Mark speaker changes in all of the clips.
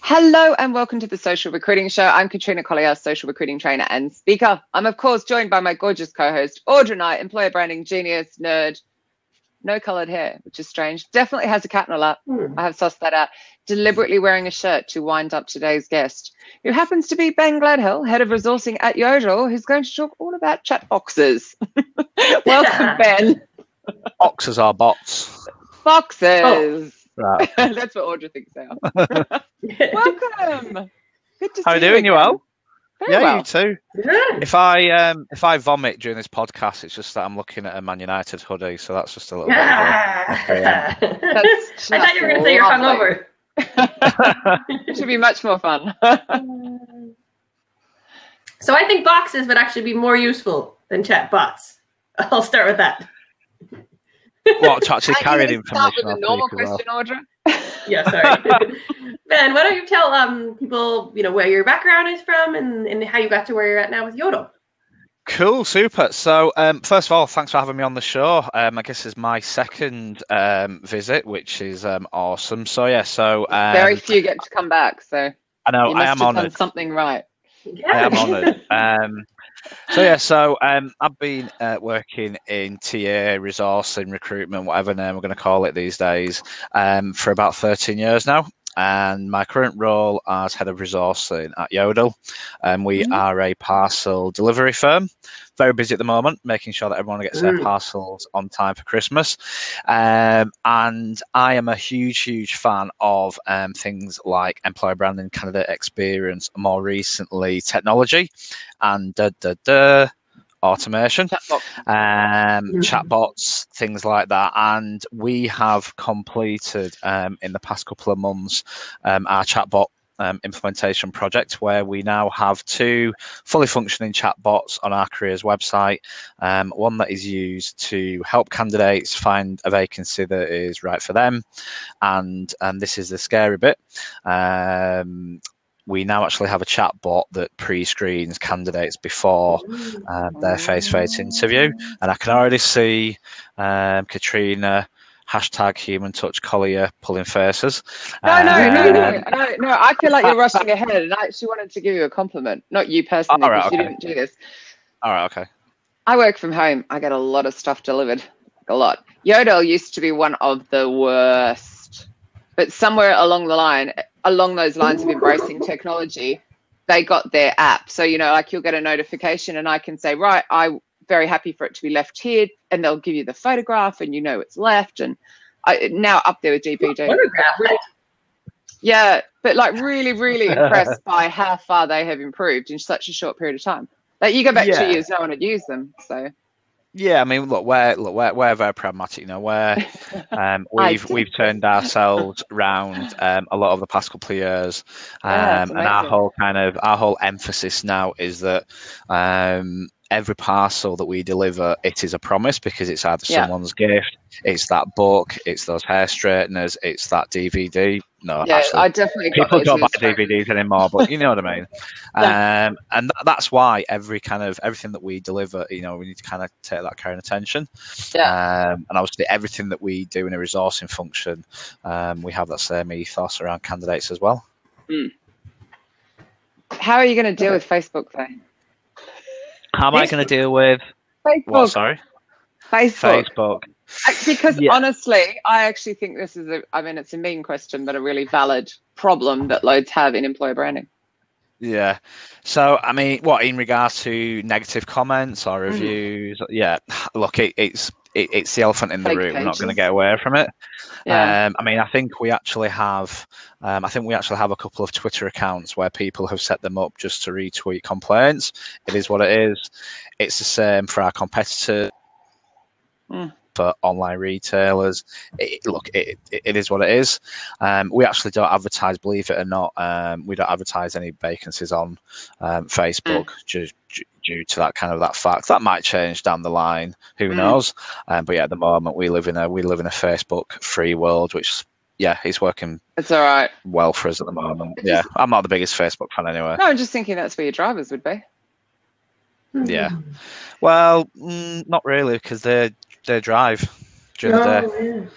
Speaker 1: Hello and welcome to the Social Recruiting Show. I'm Katrina, Collier, social recruiting trainer and speaker. I'm of course joined by my gorgeous co-host, Audra Knight, employer branding genius, nerd, no coloured hair, which is strange. Definitely has a cat in her lap. I have sussed that out. Deliberately wearing a shirt to wind up today's guest, who happens to be Ben Gledhill, head of resourcing at Yodel, who's going to talk all about chat boxes. Welcome, Ben.
Speaker 2: Boxes are bots.
Speaker 1: Boxes.
Speaker 2: Oh. Right.
Speaker 1: That's what Audra thinks they are. Welcome. Good to see you.
Speaker 2: How are you doing? You well?
Speaker 1: Very well.
Speaker 2: You too. Yeah. If I vomit during this podcast, it's just that I'm looking at a Man United hoodie, so that's just a little bit.
Speaker 3: I thought you were going to say you're hungover.
Speaker 1: It should be much more fun.
Speaker 3: So I think boxes would actually be more useful than chatbots. I'll start with that.
Speaker 2: What, to actually carry the information?
Speaker 1: Start with a normal question, Audra.
Speaker 3: Yeah, sorry. Ben, why don't you tell people, where your background is from and how you got to where you're at now with Yodel?
Speaker 2: Cool, super. So, first of all, thanks for having me on the show. I guess it's my second visit, which is awesome. So, yeah,
Speaker 1: very few get to come back. So
Speaker 2: I know
Speaker 1: you must
Speaker 2: I am
Speaker 1: have
Speaker 2: honoured.
Speaker 1: done something right.
Speaker 3: Yeah.
Speaker 2: I am honoured. I've been working in TA, resourcing, recruitment, whatever name we're going to call it these days, for about 13 years now. And my current role as head of resourcing at Yodel, we are a parcel delivery firm. Very busy at the moment, making sure that everyone gets their parcels on time for Christmas. And I am a huge fan of things like employer branding, candidate experience, more recently technology, and automation, chatbots, things like that. And we have completed in the past couple of months our chatbot implementation project, where we now have 2 fully functioning chatbots on our careers website. One that is used to help candidates find a vacancy that is right for them, and this is the scary bit. We now actually have a chatbot that pre-screens candidates before their face-to-face interview, and I can already see Katrina, #human touch Collier pulling faces.
Speaker 1: No. I feel like you're rushing ahead, and I actually wanted to give you a compliment, not you personally, because you didn't do this.
Speaker 2: All right, okay.
Speaker 1: I work from home. I get a lot of stuff delivered, a lot. Yodel used to be one of the worst, but somewhere along those lines of embracing technology, they got their app. So, you'll get a notification and I can say, right, I'm very happy for it to be left here, and they'll give you the photograph and it's left. And now up there with GPD.
Speaker 3: Photograph, right?
Speaker 1: Yeah, but really, really impressed by how far they have improved in such a short period of time. Like you go back 2 years, no one had used them. So.
Speaker 2: Yeah, I mean, we're very pragmatic. We've turned ourselves around a lot over the past couple of years, and our whole emphasis now is that every parcel that we deliver, it is a promise, because it's either someone's gift, it's that book, it's those hair straighteners, it's that DVD. No,
Speaker 1: yeah,
Speaker 2: actually,
Speaker 1: I definitely
Speaker 2: people don't buy DVDs anymore, but you know what I mean. And that's why everything that we deliver, we need to kind of take that care and attention. And obviously, everything that we do in a resourcing function, we have that same ethos around candidates as well.
Speaker 1: How are you going to deal with Facebook, though?
Speaker 2: How am I going to deal with
Speaker 1: Facebook?
Speaker 2: What? Sorry, Facebook.
Speaker 1: Because honestly, I actually think this is it's a mean question, but a really valid problem that loads have in employer branding.
Speaker 2: Yeah. So, I mean, what, in regards to negative comments or reviews? Yeah. Look, it's the elephant in the room. We're not going to get away from it.
Speaker 1: Yeah.
Speaker 2: I think we actually have a couple of Twitter accounts where people have set them up just to retweet complaints. It is what it is. It's the same for our competitors. For online retailers, it is what it is. We actually don't advertise, believe it or not. We don't advertise any vacancies on Facebook due to that fact. That might change down the line. Who knows? But yeah, at the moment we live in a Facebook free world, which it's working.
Speaker 1: It's all right.
Speaker 2: Well for us at the moment. I'm not the biggest Facebook fan anyway.
Speaker 1: No, I'm just thinking that's where your drivers would be.
Speaker 2: Yeah. Well, not really, because they drive during the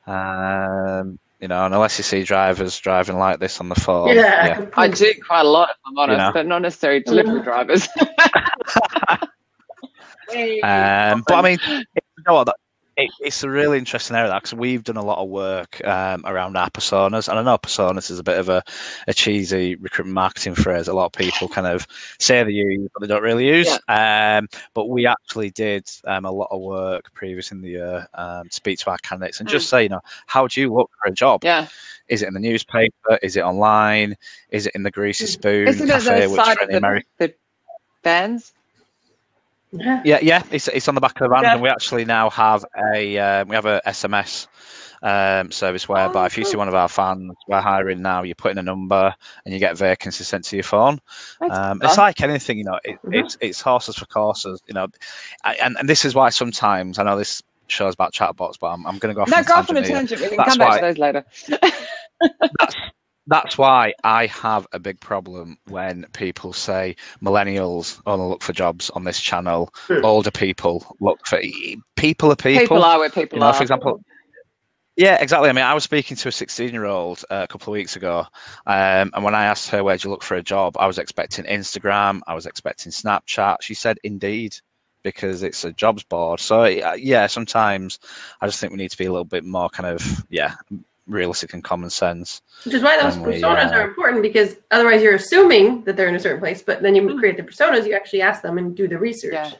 Speaker 2: day. You know, and unless you see drivers driving like this on the phone.
Speaker 3: Yeah.
Speaker 1: I do quite a lot, if I'm honest,
Speaker 2: You know.
Speaker 1: but not necessarily delivery drivers.
Speaker 2: But I mean, you know what? It's a really interesting area because we've done a lot of work around our personas, and I know personas is a bit of a cheesy recruitment marketing phrase. A lot of people kind of say they use, but they don't really use.
Speaker 1: Yeah.
Speaker 2: But we actually did a lot of work previous in the year to speak to our candidates and just say, you know, how do you look for a job?
Speaker 1: Yeah.
Speaker 2: Is it in the newspaper? Is it online? Is it in the Greasy Spoon
Speaker 1: Isn't
Speaker 2: cafe,
Speaker 1: it the
Speaker 2: which
Speaker 1: side
Speaker 2: for
Speaker 1: of
Speaker 2: any American?
Speaker 1: the vans?
Speaker 2: Yeah. It's on the back of the van, and we actually now have a SMS service whereby if you see one of our fans, we're hiring now, you put in a number and you get vacancies sent to your phone. It's like anything, you know. It's horses for courses, you know. And this is why sometimes I know this show's about chatbots, but I'm going to go off on a tangent.
Speaker 1: We can come back to those later.
Speaker 2: That's why I have a big problem when people say millennials only look for jobs on this channel. Older people look for people.
Speaker 1: People are where people are.
Speaker 2: For example. Yeah, exactly. I mean, I was speaking to a 16-year-old a couple of weeks ago, and when I asked her, where do you look for a job? I was expecting Instagram. I was expecting Snapchat. She said Indeed, because it's a jobs board. So, yeah, sometimes I just think we need to be a little bit more kind of, realistic and common sense.
Speaker 3: Which is why those personas are important, because otherwise you're assuming that they're in a certain place, but then you create the personas, you actually ask them and do the research.
Speaker 1: Yeah.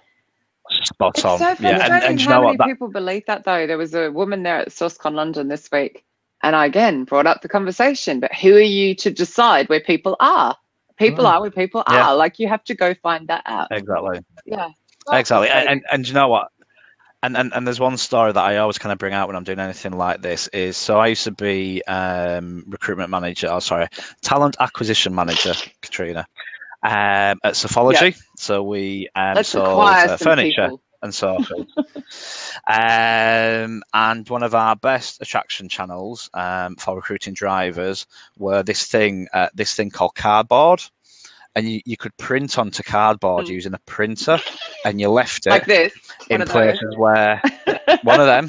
Speaker 2: Spot on.
Speaker 1: It's so frustrating
Speaker 2: and you
Speaker 1: how
Speaker 2: know
Speaker 1: many
Speaker 2: what?
Speaker 1: people believe that, though. There was a woman there at SourceCon London this week, and I again brought up the conversation, but who are you to decide where people are? People are where people are. Like, you have to go find that out.
Speaker 2: Exactly.
Speaker 1: Yeah.
Speaker 2: Exactly. And you know what? And there's one story that I always kind of bring out when I'm doing anything like this is, so I used to be talent acquisition manager, Katrina, at Sophology. Yeah. So we sold furniture people. And sofas. And one of our best attraction channels for recruiting drivers were this thing called Cardboard. And you could print onto cardboard using a printer, and you left it
Speaker 1: like this
Speaker 2: in places where one of them.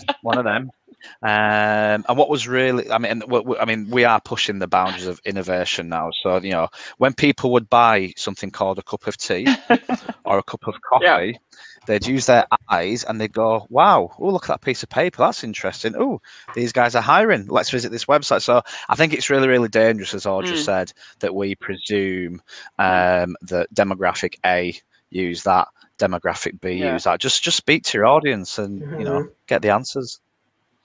Speaker 2: And what was really, I mean, we are pushing the boundaries of innovation now. So, you know, when people would buy something called a cup of tea or a cup of coffee, they'd use their eyes and they'd go, wow, oh, look at that piece of paper. That's interesting. Oh, these guys are hiring. Let's visit this website. So I think it's really, really dangerous, as Audra said, that we presume that demographic A use that, demographic B use that. Just speak to your audience and, you know, get the answers.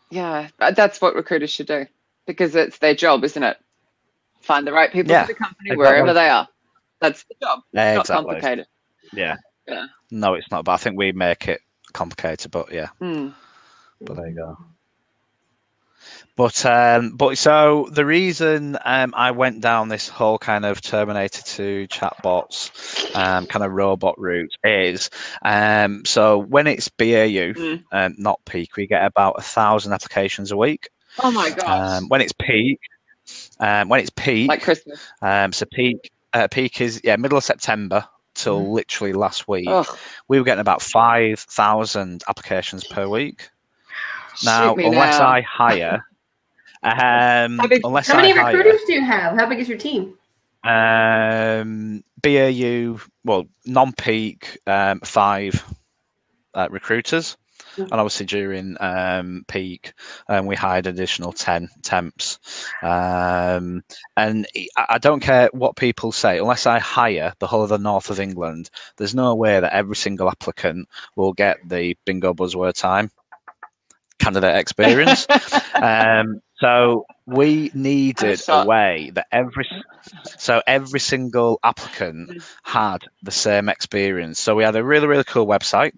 Speaker 2: Yeah,
Speaker 1: that's what recruiters should do, because it's their job, isn't it? Find the right people for the company wherever they are. That's the job. It's not complicated.
Speaker 2: Yeah. No, it's not. But I think we make it complicated. But yeah. But there you go. But so the reason I went down this whole kind of Terminator 2 chatbots kind of robot route is so when it's BAU, not peak, we get about 1,000 applications a week.
Speaker 1: Oh my gosh!
Speaker 2: When it's peak,
Speaker 1: like Christmas.
Speaker 2: So peak is middle of September till literally last week. We were getting about 5,000 applications per week. Now, unless I hire.
Speaker 3: How many recruiters do you have? How big is your team?
Speaker 2: BAU, well, non-peak, 5 recruiters. And obviously during peak, we hired additional 10 temps. And I don't care what people say, unless I hire the whole of the north of England, there's no way that every single applicant will get the bingo buzzword time candidate experience. So we needed a way that every single applicant had the same experience. So we had a really, really cool website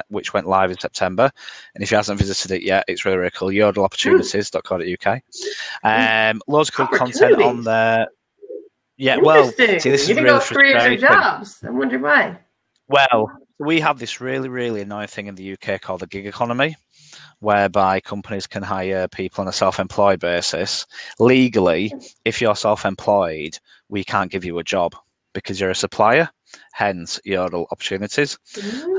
Speaker 2: which went live in September. And if you hasn't visited it yet, it's really, really cool. yodelopportunities.co.uk. Loads of cool content on there. Yeah, well, see, this is really frustrating.
Speaker 3: Jobs. I wonder why.
Speaker 2: Well, we have this really, really annoying thing in the UK called the gig economy, whereby companies can hire people on a self-employed basis. Legally, if you're self-employed, we can't give you a job because you're a supplier, hence Yodel opportunities.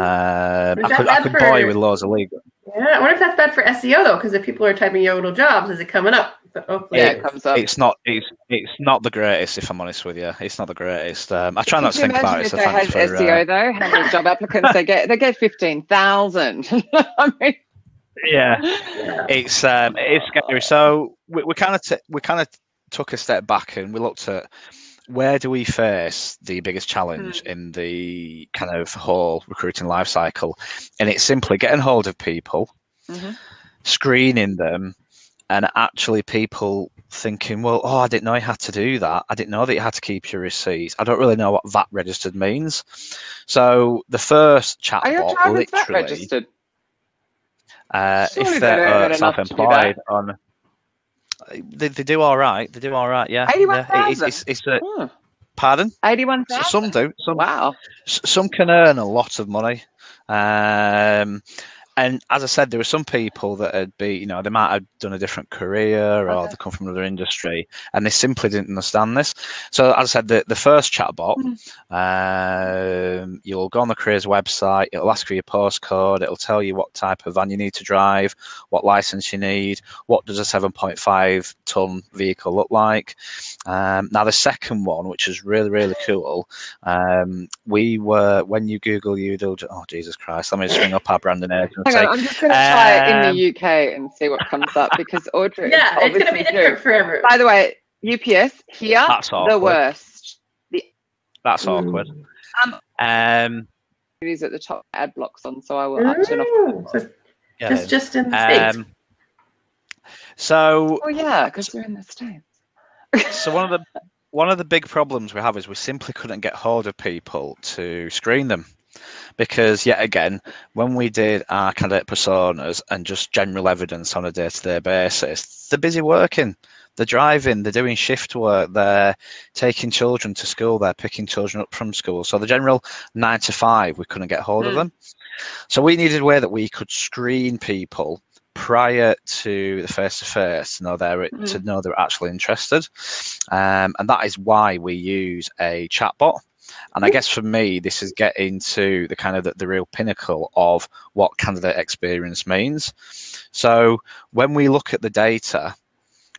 Speaker 2: I could bore you with laws of legal.
Speaker 3: Yeah, I wonder if that's bad for SEO, though, because if people are typing Yodel jobs, is it coming up? but hopefully
Speaker 1: it comes up.
Speaker 2: It's not the greatest, if I'm honest with you. It's not the greatest. I try not to think about it.
Speaker 1: If
Speaker 2: So
Speaker 1: they had
Speaker 2: thanks for
Speaker 1: SEO though, how many job applicants they get? They get 15,000. I mean,
Speaker 2: yeah, it's scary. So we kind of took a step back and we looked at where do we face the biggest challenge in the kind of whole recruiting life cycle, and it's simply getting hold of people, screening them, and actually people thinking, well, oh, I didn't know you had to do that. I didn't know that you had to keep your receipts. I don't really know what VAT registered means. So the first chatbot,
Speaker 1: are your drivers VAT
Speaker 2: literally,
Speaker 1: registered?
Speaker 2: If they're self-employed, they do all right. They do all right. Yeah.
Speaker 1: 81,000.
Speaker 2: It's pardon?
Speaker 1: 81,000.
Speaker 2: Some do.
Speaker 1: Wow.
Speaker 2: Some can earn a lot of money. And as I said, there were some people that they might have done a different career or they come from another industry and they simply didn't understand this. So as I said, the first chatbot, you'll go on the careers website, it'll ask for your postcode, it'll tell you what type of van you need to drive, what license you need, what does a 7.5 ton vehicle look like. Now the second one, which is really, really cool, when you Google Yodel, oh Jesus Christ, let me just ring up our branding agency.
Speaker 1: Hang on, I'm just going to try it in the UK and see what comes up because Audra.
Speaker 3: Yeah, it's going to be different for everyone.
Speaker 1: By the way, UPS here,
Speaker 2: that's
Speaker 1: the worst.
Speaker 2: That's awkward.
Speaker 1: It is at the top. Ad blocks on, so I will turn off.
Speaker 3: So just in the States.
Speaker 2: So.
Speaker 1: Oh yeah, because we're in the States.
Speaker 2: So one of the big problems we have is we simply couldn't get hold of people to screen them. Because yet again, when we did our candidate personas and just general evidence on a day-to-day basis, they're busy working, they're driving, they're doing shift work, they're taking children to school, they're picking children up from school. So the general 9 to 5, we couldn't get hold of them. So we needed a way that we could screen people prior to the face-to-face to know they're actually interested. And that is why we use a chatbot. And I guess for me, this is getting to the kind of the real pinnacle of what candidate experience means. So when we look at the data,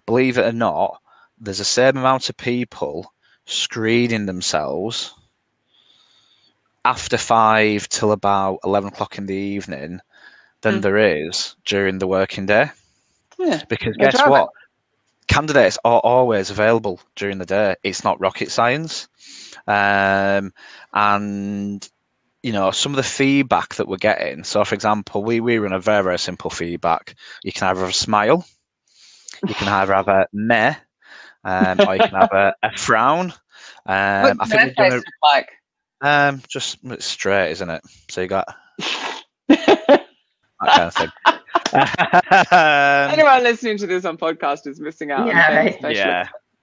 Speaker 2: believe it or not, there's the same amount of people screening themselves after 5 till about 11 o'clock in the evening than there is during the working day. Yeah, because guess what? Candidates are always available during the day. It's not rocket science. And some of the feedback that we're getting, so for example, we run a very, very simple feedback. You can either have a smile, you can either have a meh, or you can have a frown.
Speaker 1: I think we've done like
Speaker 2: just it's straight, isn't it? So you got that kind of thing.
Speaker 1: Anyone listening to this on podcast is missing out.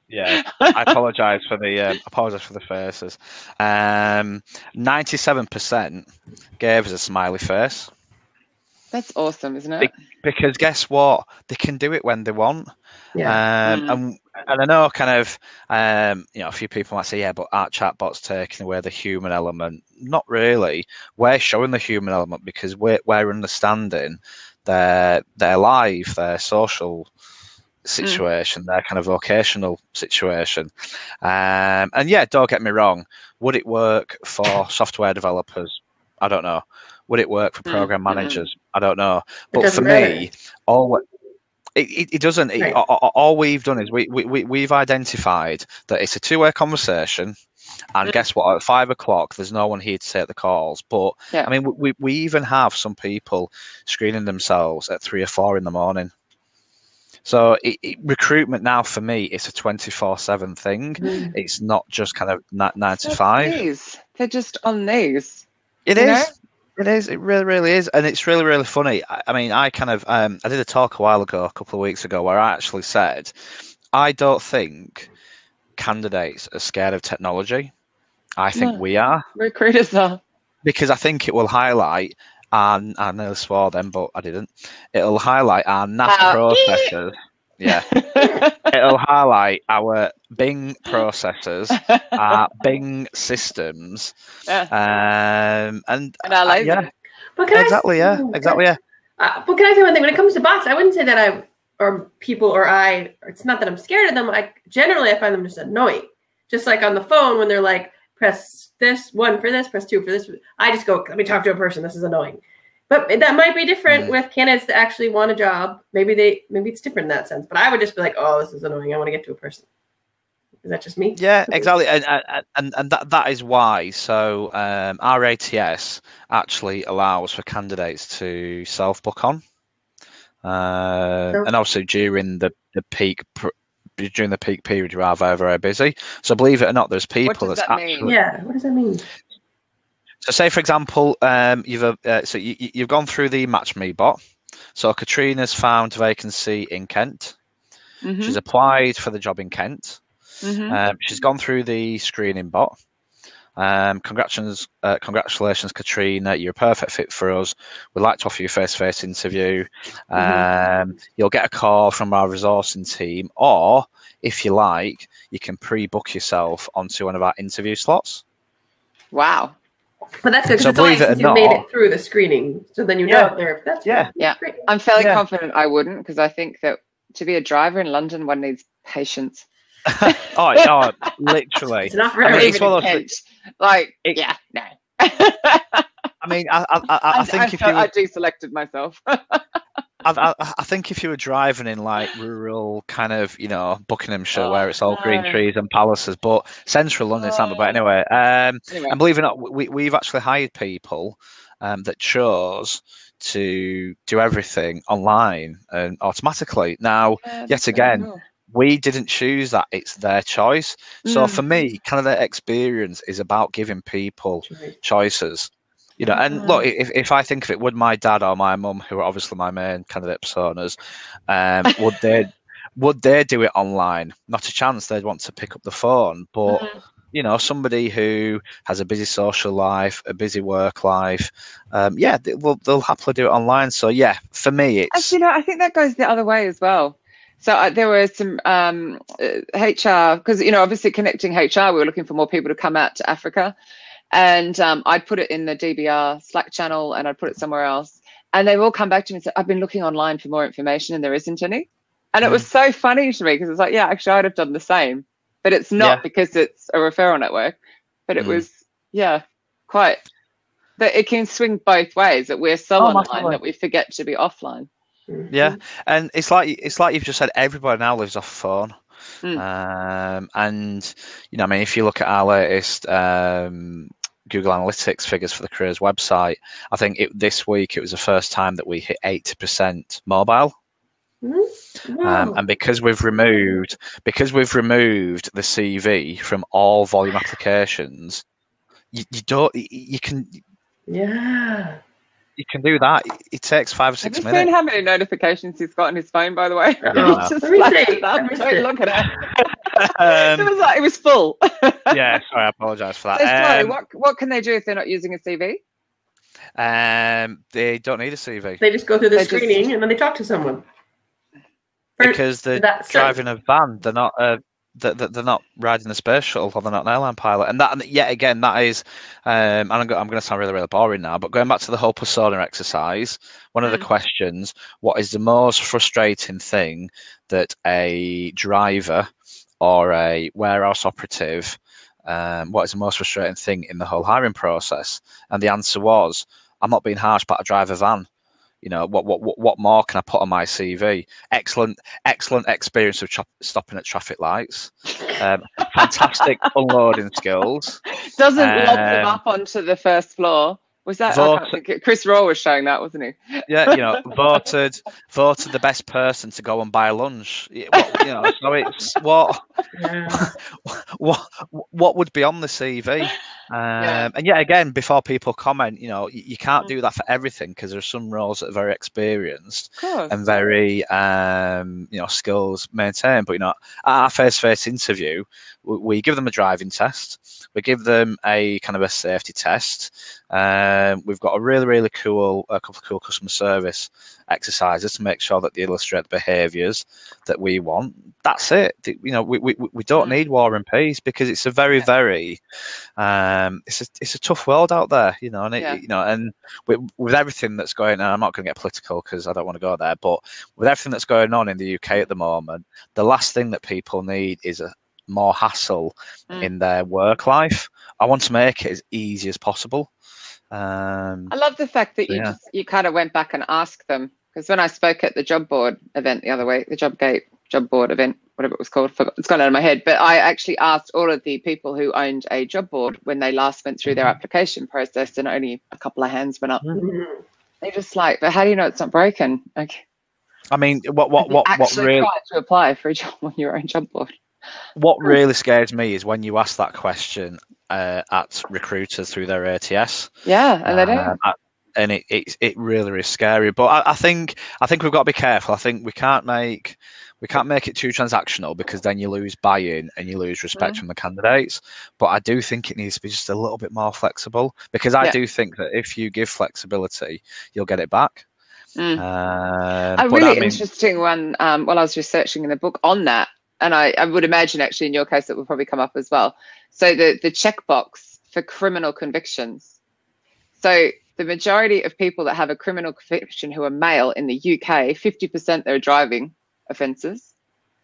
Speaker 2: Yeah, I apologise for the faces. 97% gave us a smiley face.
Speaker 1: That's awesome, isn't it?
Speaker 2: Because guess what? They can do it when they want. Yeah. And I know kind of, a few people might say, yeah, but aren't chatbots taking away the human element? Not really. We're showing the human element because we're understanding their life, their social situation, their kind of vocational situation. And yeah, don't get me wrong. Would it work for software developers? I don't know. Would it work for program managers? I don't know. But for me, it doesn't. Right. All we've done is we've identified that it's a two-way conversation. And guess what? At 5 o'clock, there's no one here to take the calls. But I mean, we even have some people screening themselves at 3 or 4 in the morning. So recruitment now for me, it's a 24/7 thing. It's not just kind of 9 to 5.
Speaker 1: They're just on these.
Speaker 2: It is. It is. It really, really is. And it's really, really funny. I mean, I kind of, I did a talk a couple of weeks ago, where I actually said, I don't think candidates are scared of technology. I think we are.
Speaker 1: Recruiters are.
Speaker 2: Because I think it will highlight, and I nearly swore then, but I didn't. It'll highlight our NAS processors. Yeah. It'll highlight our Bing processors, our Bing systems, and
Speaker 1: our laser.
Speaker 3: Yeah. But can
Speaker 2: exactly.
Speaker 3: I say one thing? When it comes to bots, I wouldn't say that or people or it's not that I'm scared of them. I find them just annoying. Just like on the phone when they're like, press this 1 for this, press 2 for this. I just go, let me talk to a person. This is annoying. But that might be different with candidates that actually want a job. Maybe it's different in that sense. But I would just be like, oh, this is annoying. I want to get to a person. Is that just me?
Speaker 2: Yeah, exactly. And that is why. So our ATS actually allows for candidates to self-book on. And also during the peak period, you are very, very busy. So believe it or not, there's people
Speaker 1: what does that mean?
Speaker 3: Yeah, what does that mean?
Speaker 2: So say, for example, you've gone through the Match Me bot. So Katrina's found a vacancy in Kent. Mm-hmm. She's applied for the job in Kent. Mm-hmm. She's gone through the screening bot. Congratulations, Katrina. You're a perfect fit for us. We'd like to offer you a face-to-face interview. You'll get a call from our resourcing team, or if you like, you can pre-book yourself onto one of our interview slots.
Speaker 1: Wow.
Speaker 3: But that's good, because it's only since you made it through the screening. So then you know if they're... That's
Speaker 1: yeah. Great. I'm fairly confident I wouldn't, because I think that to be a driver in London, one needs patience.
Speaker 2: oh, literally.
Speaker 3: It's not for everybody.
Speaker 1: No.
Speaker 2: I mean, I think
Speaker 1: I deselected myself.
Speaker 2: I think if you were driving in like rural kind of, Buckinghamshire, where it's all green trees and palaces, but central London, it's not. But anyway, and believe it or not, we've actually hired people that chose to do everything online and automatically. Now, yet again, we didn't choose that; it's their choice. So for me, candidate experience is about giving people choices. And look, if I think of it, would my dad or my mum, who are obviously my main candidate personas, would they do it online? Not a chance. They'd want to pick up the phone. But somebody who has a busy social life, a busy work life, they'll happily do it online. So yeah, for me, it's
Speaker 1: actually, I think that goes the other way as well. So there were some HR, because obviously connecting HR, we were looking for more people to come out to Africa. And I'd put it in the DBR Slack channel, and I'd put it somewhere else. And they've all come back to me and said, I've been looking online for more information and there isn't any. And it was so funny to me, because it's like, yeah, actually, I'd have done the same. But it's not because it's a referral network. But it was, quite that it can swing both ways, that we're so online that we forget to be offline.
Speaker 2: Yeah. And it's like you've just said, everybody now lives off phone. And if you look at our latest Google Analytics figures for the careers website, I think this week it was the first time that we hit 80% mobile. Wow. And because we've removed the CV from all volume applications, you can do that. It takes 5 or 6 minutes.
Speaker 1: Have you seen how many notifications he's got on his phone, by the way?
Speaker 3: Let me see.
Speaker 1: Don't look at it. It was full.
Speaker 2: Yeah, sorry, I apologise for that.
Speaker 1: So slowly, what can they do if they're not using a CV?
Speaker 2: They don't need a CV.
Speaker 3: They just go through the screening and then they talk to someone.
Speaker 2: Because they're driving a van, they're not riding a space shuttle, or they're not an airline pilot. And that, yet again, that is, and I'm going to sound really, really boring now, but going back to the whole persona exercise, one of the questions, what is the most frustrating thing that a driver or a warehouse operative, what is the most frustrating thing in the whole hiring process? And the answer was, I'm not being harsh, but I drive a van. What more can I put on my CV? Excellent experience of stopping at traffic lights. Fantastic unloading skills.
Speaker 1: Doesn't lob them up onto the first floor. Was that Chris Raw was showing that, wasn't he?
Speaker 2: Yeah, voted the best person to go and buy lunch. So it's what would be on the CV. And yet again, before people comment, you can't do that for everything, because there are some roles that are very experienced and very skills maintained. But at our face-to-face interview, we give them a driving test, we give them a kind of a safety test. We've got a really, really couple of cool customer service exercises to make sure that they illustrate the behaviours that we want. That's it. We don't need War and Peace, because it's a very, very. It's a tough world out there, you know, and and with everything that's going on, I'm not going to get political because I don't want to go there, but with everything that's going on in the UK at the moment, the last thing that people need is more hassle in their work life. I want to make it as easy as possible.
Speaker 1: I love the fact that you kind of went back and asked them, because when I spoke at the job board event the other week, the job board event, whatever it was called, it's gone out of my head, but I actually asked all of the people who owned a job board when they last went through their application process, and only a couple of hands went up. They're just like, but how do you know it's not broken? Like,
Speaker 2: I mean, what really
Speaker 1: tried to apply for a job on your own job board?
Speaker 2: What really scares me is when you ask that question at recruiters through their ATS.
Speaker 1: Yeah, and they don't.
Speaker 2: And it really is scary. But I think we've got to be careful. I think we can't make it too transactional, because then you lose buy-in and you lose respect from the candidates. But I do think it needs to be just a little bit more flexible, because I do think that if you give flexibility, you'll get it back.
Speaker 1: A really interesting one while I was researching in the book on that, and I would imagine actually in your case it will probably come up as well. So the checkbox for criminal convictions. So the majority of people that have a criminal conviction who are male in the UK, 50% are driving offences,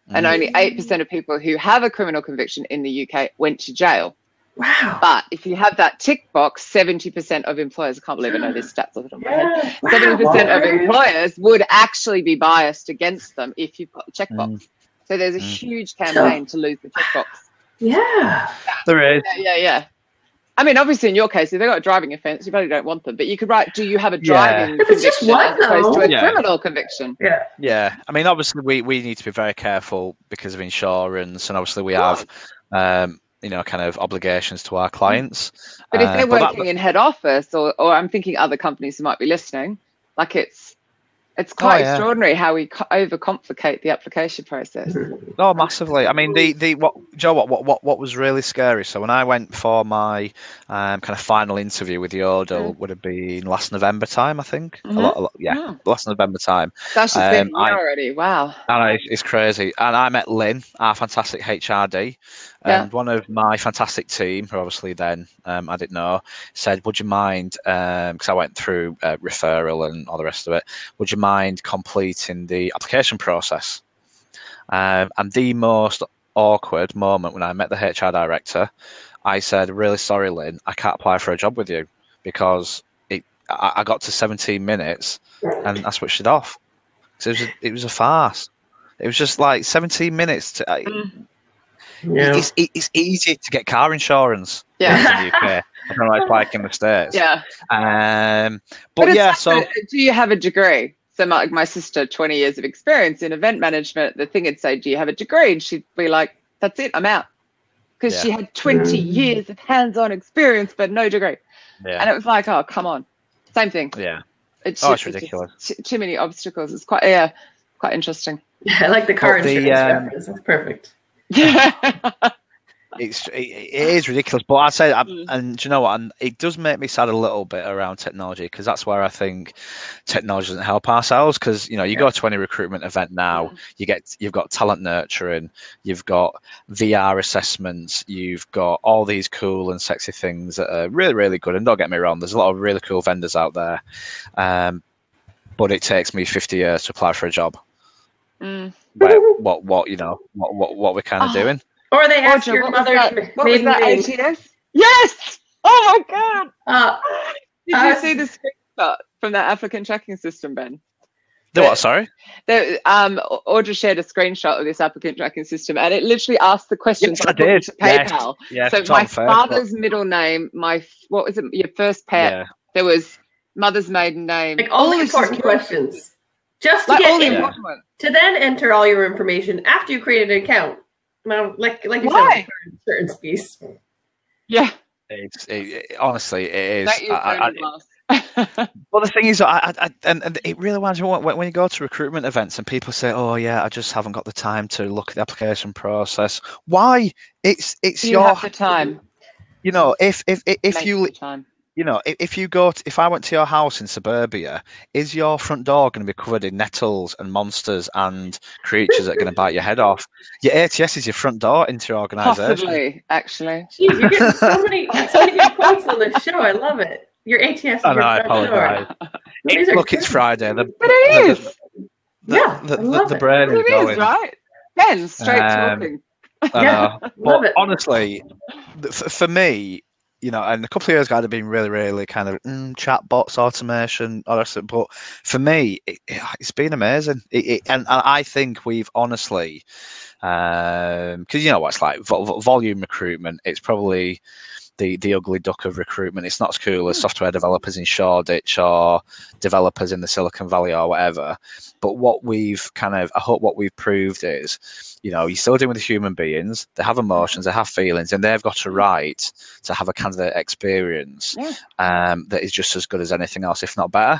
Speaker 1: and only 8% of people who have a criminal conviction in the UK went to jail.
Speaker 3: Wow.
Speaker 1: But if you have that tick box, 70% of employers, I can't believe I know this stats off the top of my head, 70% of employers would actually be biased against them if you've got the checkbox. So there's a huge campaign to lose the checkbox.
Speaker 3: Yeah.
Speaker 2: There is.
Speaker 1: Yeah. I mean, obviously, in your case, if they've got a driving offence, you probably don't want them. But you could write, do you have a driving conviction
Speaker 3: just one,
Speaker 1: as opposed to a criminal conviction?
Speaker 3: Yeah.
Speaker 2: Yeah. I mean, obviously, we need to be very careful because of insurance. And obviously, we have, kind of obligations to our clients.
Speaker 1: But if they're working in head office, or I'm thinking other companies who might be listening, like it's quite extraordinary how we overcomplicate the application process.
Speaker 2: Oh, massively. I mean, what was really scary. So when I went for my kind of final interview with Yodel, would have been last November time, I think. Last November time.
Speaker 1: That's just been a year already. Wow.
Speaker 2: And it's crazy. And I met Lynn, our fantastic HRD. And one of my fantastic team, who obviously then I didn't know, said, would you mind, because I went through referral and all the rest of it, would you mind completing the application process? And the most awkward moment when I met the HR director, I said, really sorry, Lynn, I can't apply for a job with you, because I got to 17 minutes and I switched it off. So it was a farce. It was just like 17 minutes to... It's easy to get car insurance in the UK. I don't know what it's like in the States.
Speaker 1: Yeah.
Speaker 2: But so...
Speaker 1: Do you have a degree? So my sister, 20 years of experience in event management, the thing would say, do you have a degree? And she'd be like, that's it, I'm out. Because she had 20 years of hands-on experience, but no degree. Yeah. And it was like, oh, come on. Same thing.
Speaker 2: Yeah.
Speaker 1: It's
Speaker 2: ridiculous.
Speaker 1: Too many obstacles. It's quite interesting.
Speaker 3: Yeah, I like the car insurance reference. That's perfect.
Speaker 1: Yeah.
Speaker 2: It is ridiculous, but I say, and do you know what? And it does make me sad a little bit around technology, because that's where I think technology doesn't help ourselves. Because you go to any recruitment event now, you've got talent nurturing, you've got VR assessments, you've got all these cool and sexy things that are really, really good. And don't get me wrong, there's a lot of really cool vendors out there, but it takes me 50 years to apply for a job. What we're kind of doing.
Speaker 3: Or they ask your mother's maiden name.
Speaker 1: ATS? Yes! Oh my God! Did you see the screenshot from that applicant tracking system, Ben?
Speaker 2: What, sorry?
Speaker 1: Audra shared a screenshot of this applicant tracking system, and it literally asked the questions.
Speaker 2: Yes, I did.
Speaker 1: PayPal.
Speaker 2: Yes.
Speaker 1: So my father's middle name, what was it? Your first pet. Yeah. There was mother's maiden name.
Speaker 3: Like all the important questions. Just to get in, to then enter all your information after you created an account. Now, like you said, certain species.
Speaker 1: Yeah.
Speaker 2: Honestly, it is.
Speaker 1: Well,
Speaker 2: the thing is, and it really reminds me when you go to recruitment events and people say, "Oh yeah, I just haven't got the time to look at the application process." Why? It's
Speaker 1: you have the time.
Speaker 2: If you you know, if I went to your house in suburbia, is your front door going to be covered in nettles and monsters and creatures that are going to bite your head off? Your ATS is your front door into your organisation.
Speaker 1: Possibly, actually.
Speaker 3: Jeez, you're getting so many good quotes on this show. I love it. Your ATS is your
Speaker 2: I
Speaker 3: front door.
Speaker 2: apologise. Look, it's Friday.
Speaker 1: But it is.
Speaker 2: The brain is going.
Speaker 1: Right? Ken, straight talking.
Speaker 2: I know.
Speaker 3: Love it.
Speaker 2: Honestly, for me, you know, and a couple of years ago, I'd have been really, really kind of chatbots, automation, all that stuff. But for me, it's been amazing. And I think we've honestly, because you know what it's like, volume recruitment. It's probably the ugly duck of recruitment. It's not as cool as software developers in Shoreditch or developers in the Silicon Valley or whatever. But I hope what we've proved is, you know, you're still dealing with human beings. They have emotions, they have feelings, and they've got a right to have a candidate experience that is just as good as anything else, if not better.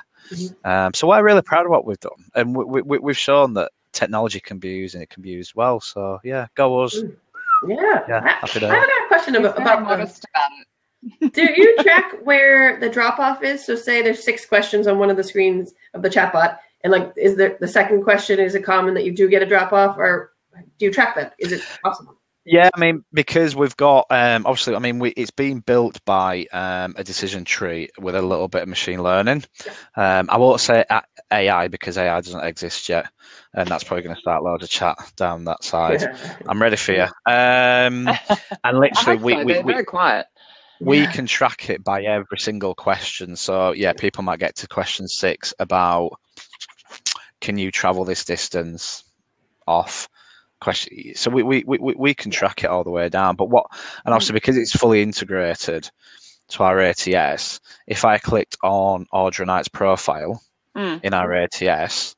Speaker 2: So we're really proud of what we've done, and we've shown that technology can be used and it can be used well. So yeah, go us.
Speaker 3: Yeah.
Speaker 2: Happy days.
Speaker 3: I have a question about
Speaker 1: modest about it.
Speaker 3: Do you track where the drop-off is? So say there's 6 questions on one of the screens of the chatbot, and like, is there the second question, is it common that you do get a drop-off, or do you track that? Is it possible?
Speaker 2: Yeah, I mean, because we've got obviously, I mean, it's being built by a decision tree with a little bit of machine learning. I won't say AI because AI doesn't exist yet, and that's probably going to start loads of chat down that side. I'm ready for you. And literally,
Speaker 1: they're very quiet.
Speaker 2: We can track it by every single question. So yeah, people might get to question 6 about, can you travel this distance off? Question. So we can track it all the way down. But and also because it's fully integrated to our ATS, if I clicked on Audra Knight's profile in our ATS,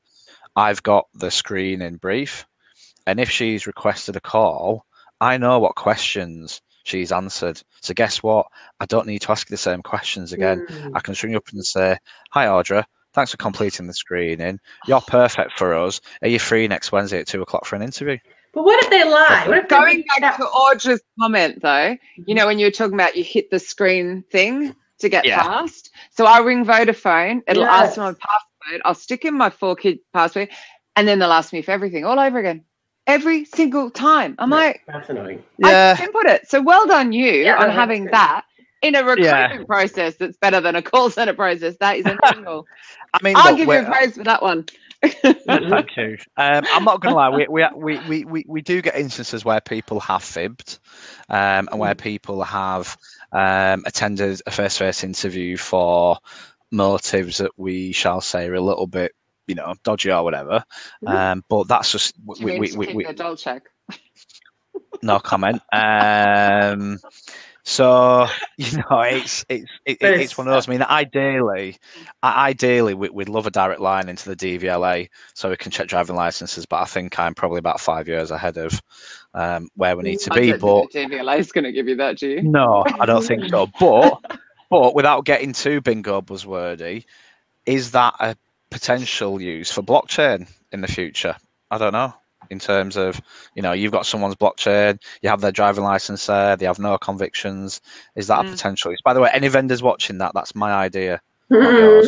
Speaker 2: I've got the screen in brief, and if she's requested a call, I know what questions she's answered. So guess what? I don't need to ask you the same questions again. I can ring you up and say, "Hi Audra, thanks for completing the screening. You're perfect for us. Are you free next Wednesday at 2:00 for an interview?"
Speaker 3: But what if they lie? What if
Speaker 1: Going back to Audra's comment, though, you know, when you were talking about you hit the screen thing to get past. So I'll ring Vodafone. It'll ask me my password. I'll stick in my 4-key password, and then they'll ask me for everything all over again. Every single time. I'm like,
Speaker 3: that's annoying.
Speaker 1: I input it. So well done you on having
Speaker 3: good.
Speaker 1: that in a recruitment process that's better than a call center process. That is incredible. I mean, I'll give you a praise for that one.
Speaker 2: Thank you. I'm not going to lie. We do get instances where people have fibbed, and where people have attended a face-to-face interview for motives that we shall say are a little bit, you know, dodgy or whatever. But that's just
Speaker 1: we double check.
Speaker 2: No comment. So you know, it's one of those. I mean, ideally, we'd love a direct line into the DVLA so we can check driving licenses. But I think I'm probably about 5 years ahead of where we need to be. But
Speaker 1: the DVLA is going to give you that, do you?
Speaker 2: No, I don't think so. But without getting too bingo buzzwordy, is that a potential use for blockchain in the future? I don't know. In terms of, you know, you've got someone's blockchain, you have their driving license there, they have no convictions. Is that a potential use? By the way, any vendors watching that's my idea. But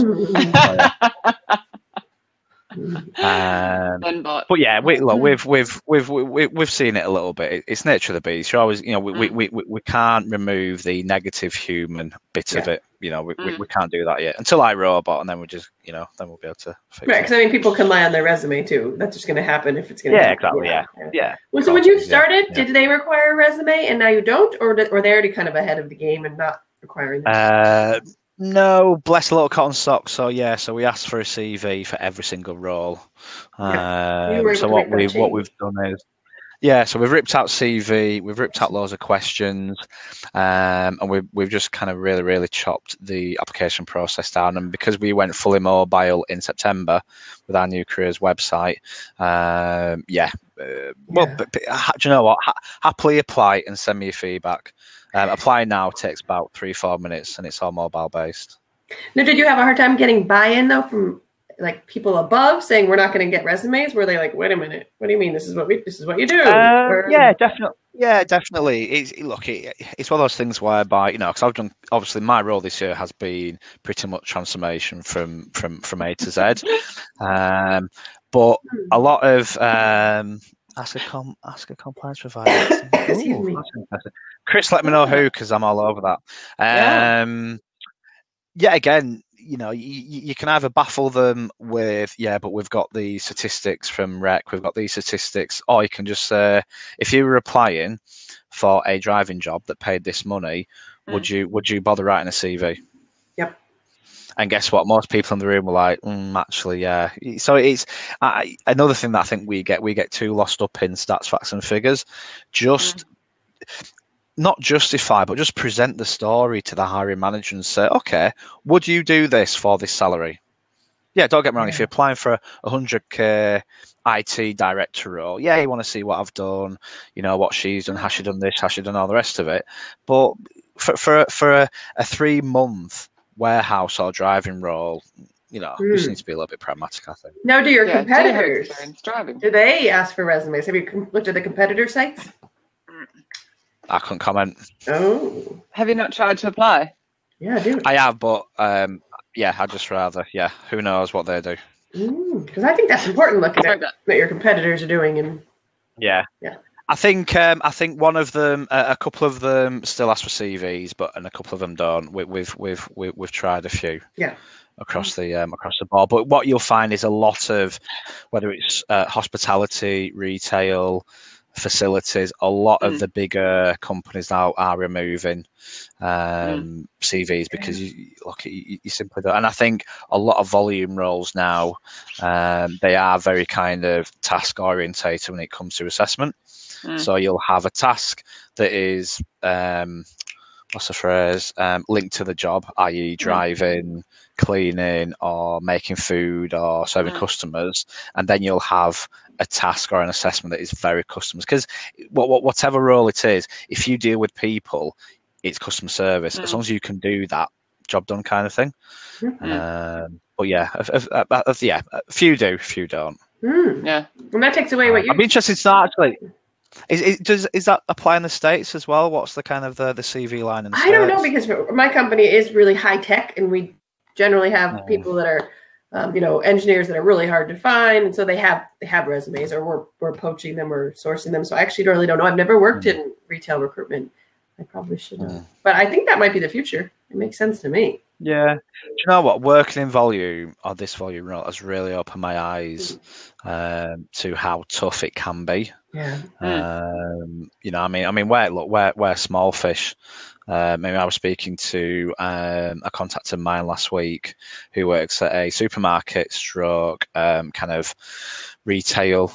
Speaker 2: yeah, we've seen it a little bit. It's nature of the beast. You're always, you know, we can't remove the negative human bit of it. You know, we can't do that yet until iRobot, and then we just, you know, then we'll be able to fix it.
Speaker 3: Because I mean, people can lie on their resume too. That's just going to happen if it's going to.
Speaker 2: Yeah, exactly. Yeah.
Speaker 3: Well, so when you started, did they require a resume, and now you don't, or were they already kind of ahead of the game and not requiring that?
Speaker 2: No, bless a little cotton sock. So yeah, so we asked for a CV for every single role. So what we've done is, so we've ripped out CV, we've ripped out loads of questions, and we've just kind of really chopped the application process down. And because we went fully mobile in September with our new careers website, well, but do you know what? Happily apply and send me your feedback. Applying now takes about 3-4 minutes, and it's all mobile based.
Speaker 3: Now, did you have a hard time getting buy-in though from like people above saying we're not going to get resumes? Were they like, wait a minute, what do you mean this is what you do?
Speaker 2: Yeah, definitely. Yeah, definitely. It's one of those things whereby, you know, because I've done, obviously my role this year has been pretty much transformation from A to Z. But a lot of ask a compliance provider.
Speaker 3: Excuse me.
Speaker 2: Chris, let me know who, because I'm all over that. Yeah, again, you know, you can either baffle them with, yeah, but we've got the statistics from Rec, we've got these statistics, or you can just say, if you were applying for a driving job that paid this money, would you bother writing a CV?
Speaker 3: Yep.
Speaker 2: And guess what? Most people in the room were like, actually, yeah. So it's another thing that I think we get too lost up in stats, facts, and figures. Just not justify, but just present the story to the hiring manager and say, okay, would you do this for this salary? Yeah, don't get me wrong. If you're applying for a 100K IT director role, yeah, you want to see what I've done, you know, what she's done, has she done this, has she done all the rest of it. But for a 3-month warehouse or driving role, you know, we just need to be a little bit pragmatic, I think.
Speaker 3: Now, do your competitors, do they ask for resumes? Have you looked at the competitor sites?
Speaker 2: I couldn't comment.
Speaker 3: Oh.
Speaker 1: Have you not tried to apply?
Speaker 3: Yeah, I do.
Speaker 2: I have, but yeah, I'd just rather, who knows what they do.
Speaker 3: Because I think that's important, looking at what your competitors are doing. And
Speaker 2: yeah. I think one of them, a couple of them still ask for CVs, and a couple of them don't. We've tried a few.
Speaker 3: Yeah.
Speaker 2: Across the board, but what you'll find is a lot of, whether it's hospitality, retail, facilities, a lot of the bigger companies now are removing CVs because you simply don't. And I think a lot of volume roles now, they are very kind of task orientated when it comes to assessment. So you'll have a task that is what's the phrase, linked to the job, i.e. driving, cleaning, or making food, or serving customers, and then you'll have a task or an assessment that is very customers. Because whatever role it is, if you deal with people, it's customer service. As long as you can do that, job done kind of thing. But yeah, a few do, a few don't.
Speaker 1: Yeah,
Speaker 3: and that takes away what you.
Speaker 2: I'd be interested to know, actually. Is that apply in the States as well? What's the kind of the CV line in the States?
Speaker 3: I don't know, because my company is really high tech, and we generally have people that are, engineers that are really hard to find, and so they have resumes, or we're poaching them or sourcing them. So I actually really don't know. I've never worked in retail recruitment. I probably should have, but I think that might be the future. It makes sense to me.
Speaker 2: Yeah. Do you know what? Working in volume, or this volume role, has really opened my eyes to how tough it can be.
Speaker 3: Yeah.
Speaker 2: I mean, we're small fish. Maybe I was speaking to a contact of mine last week who works at a supermarket stroke kind of retailer,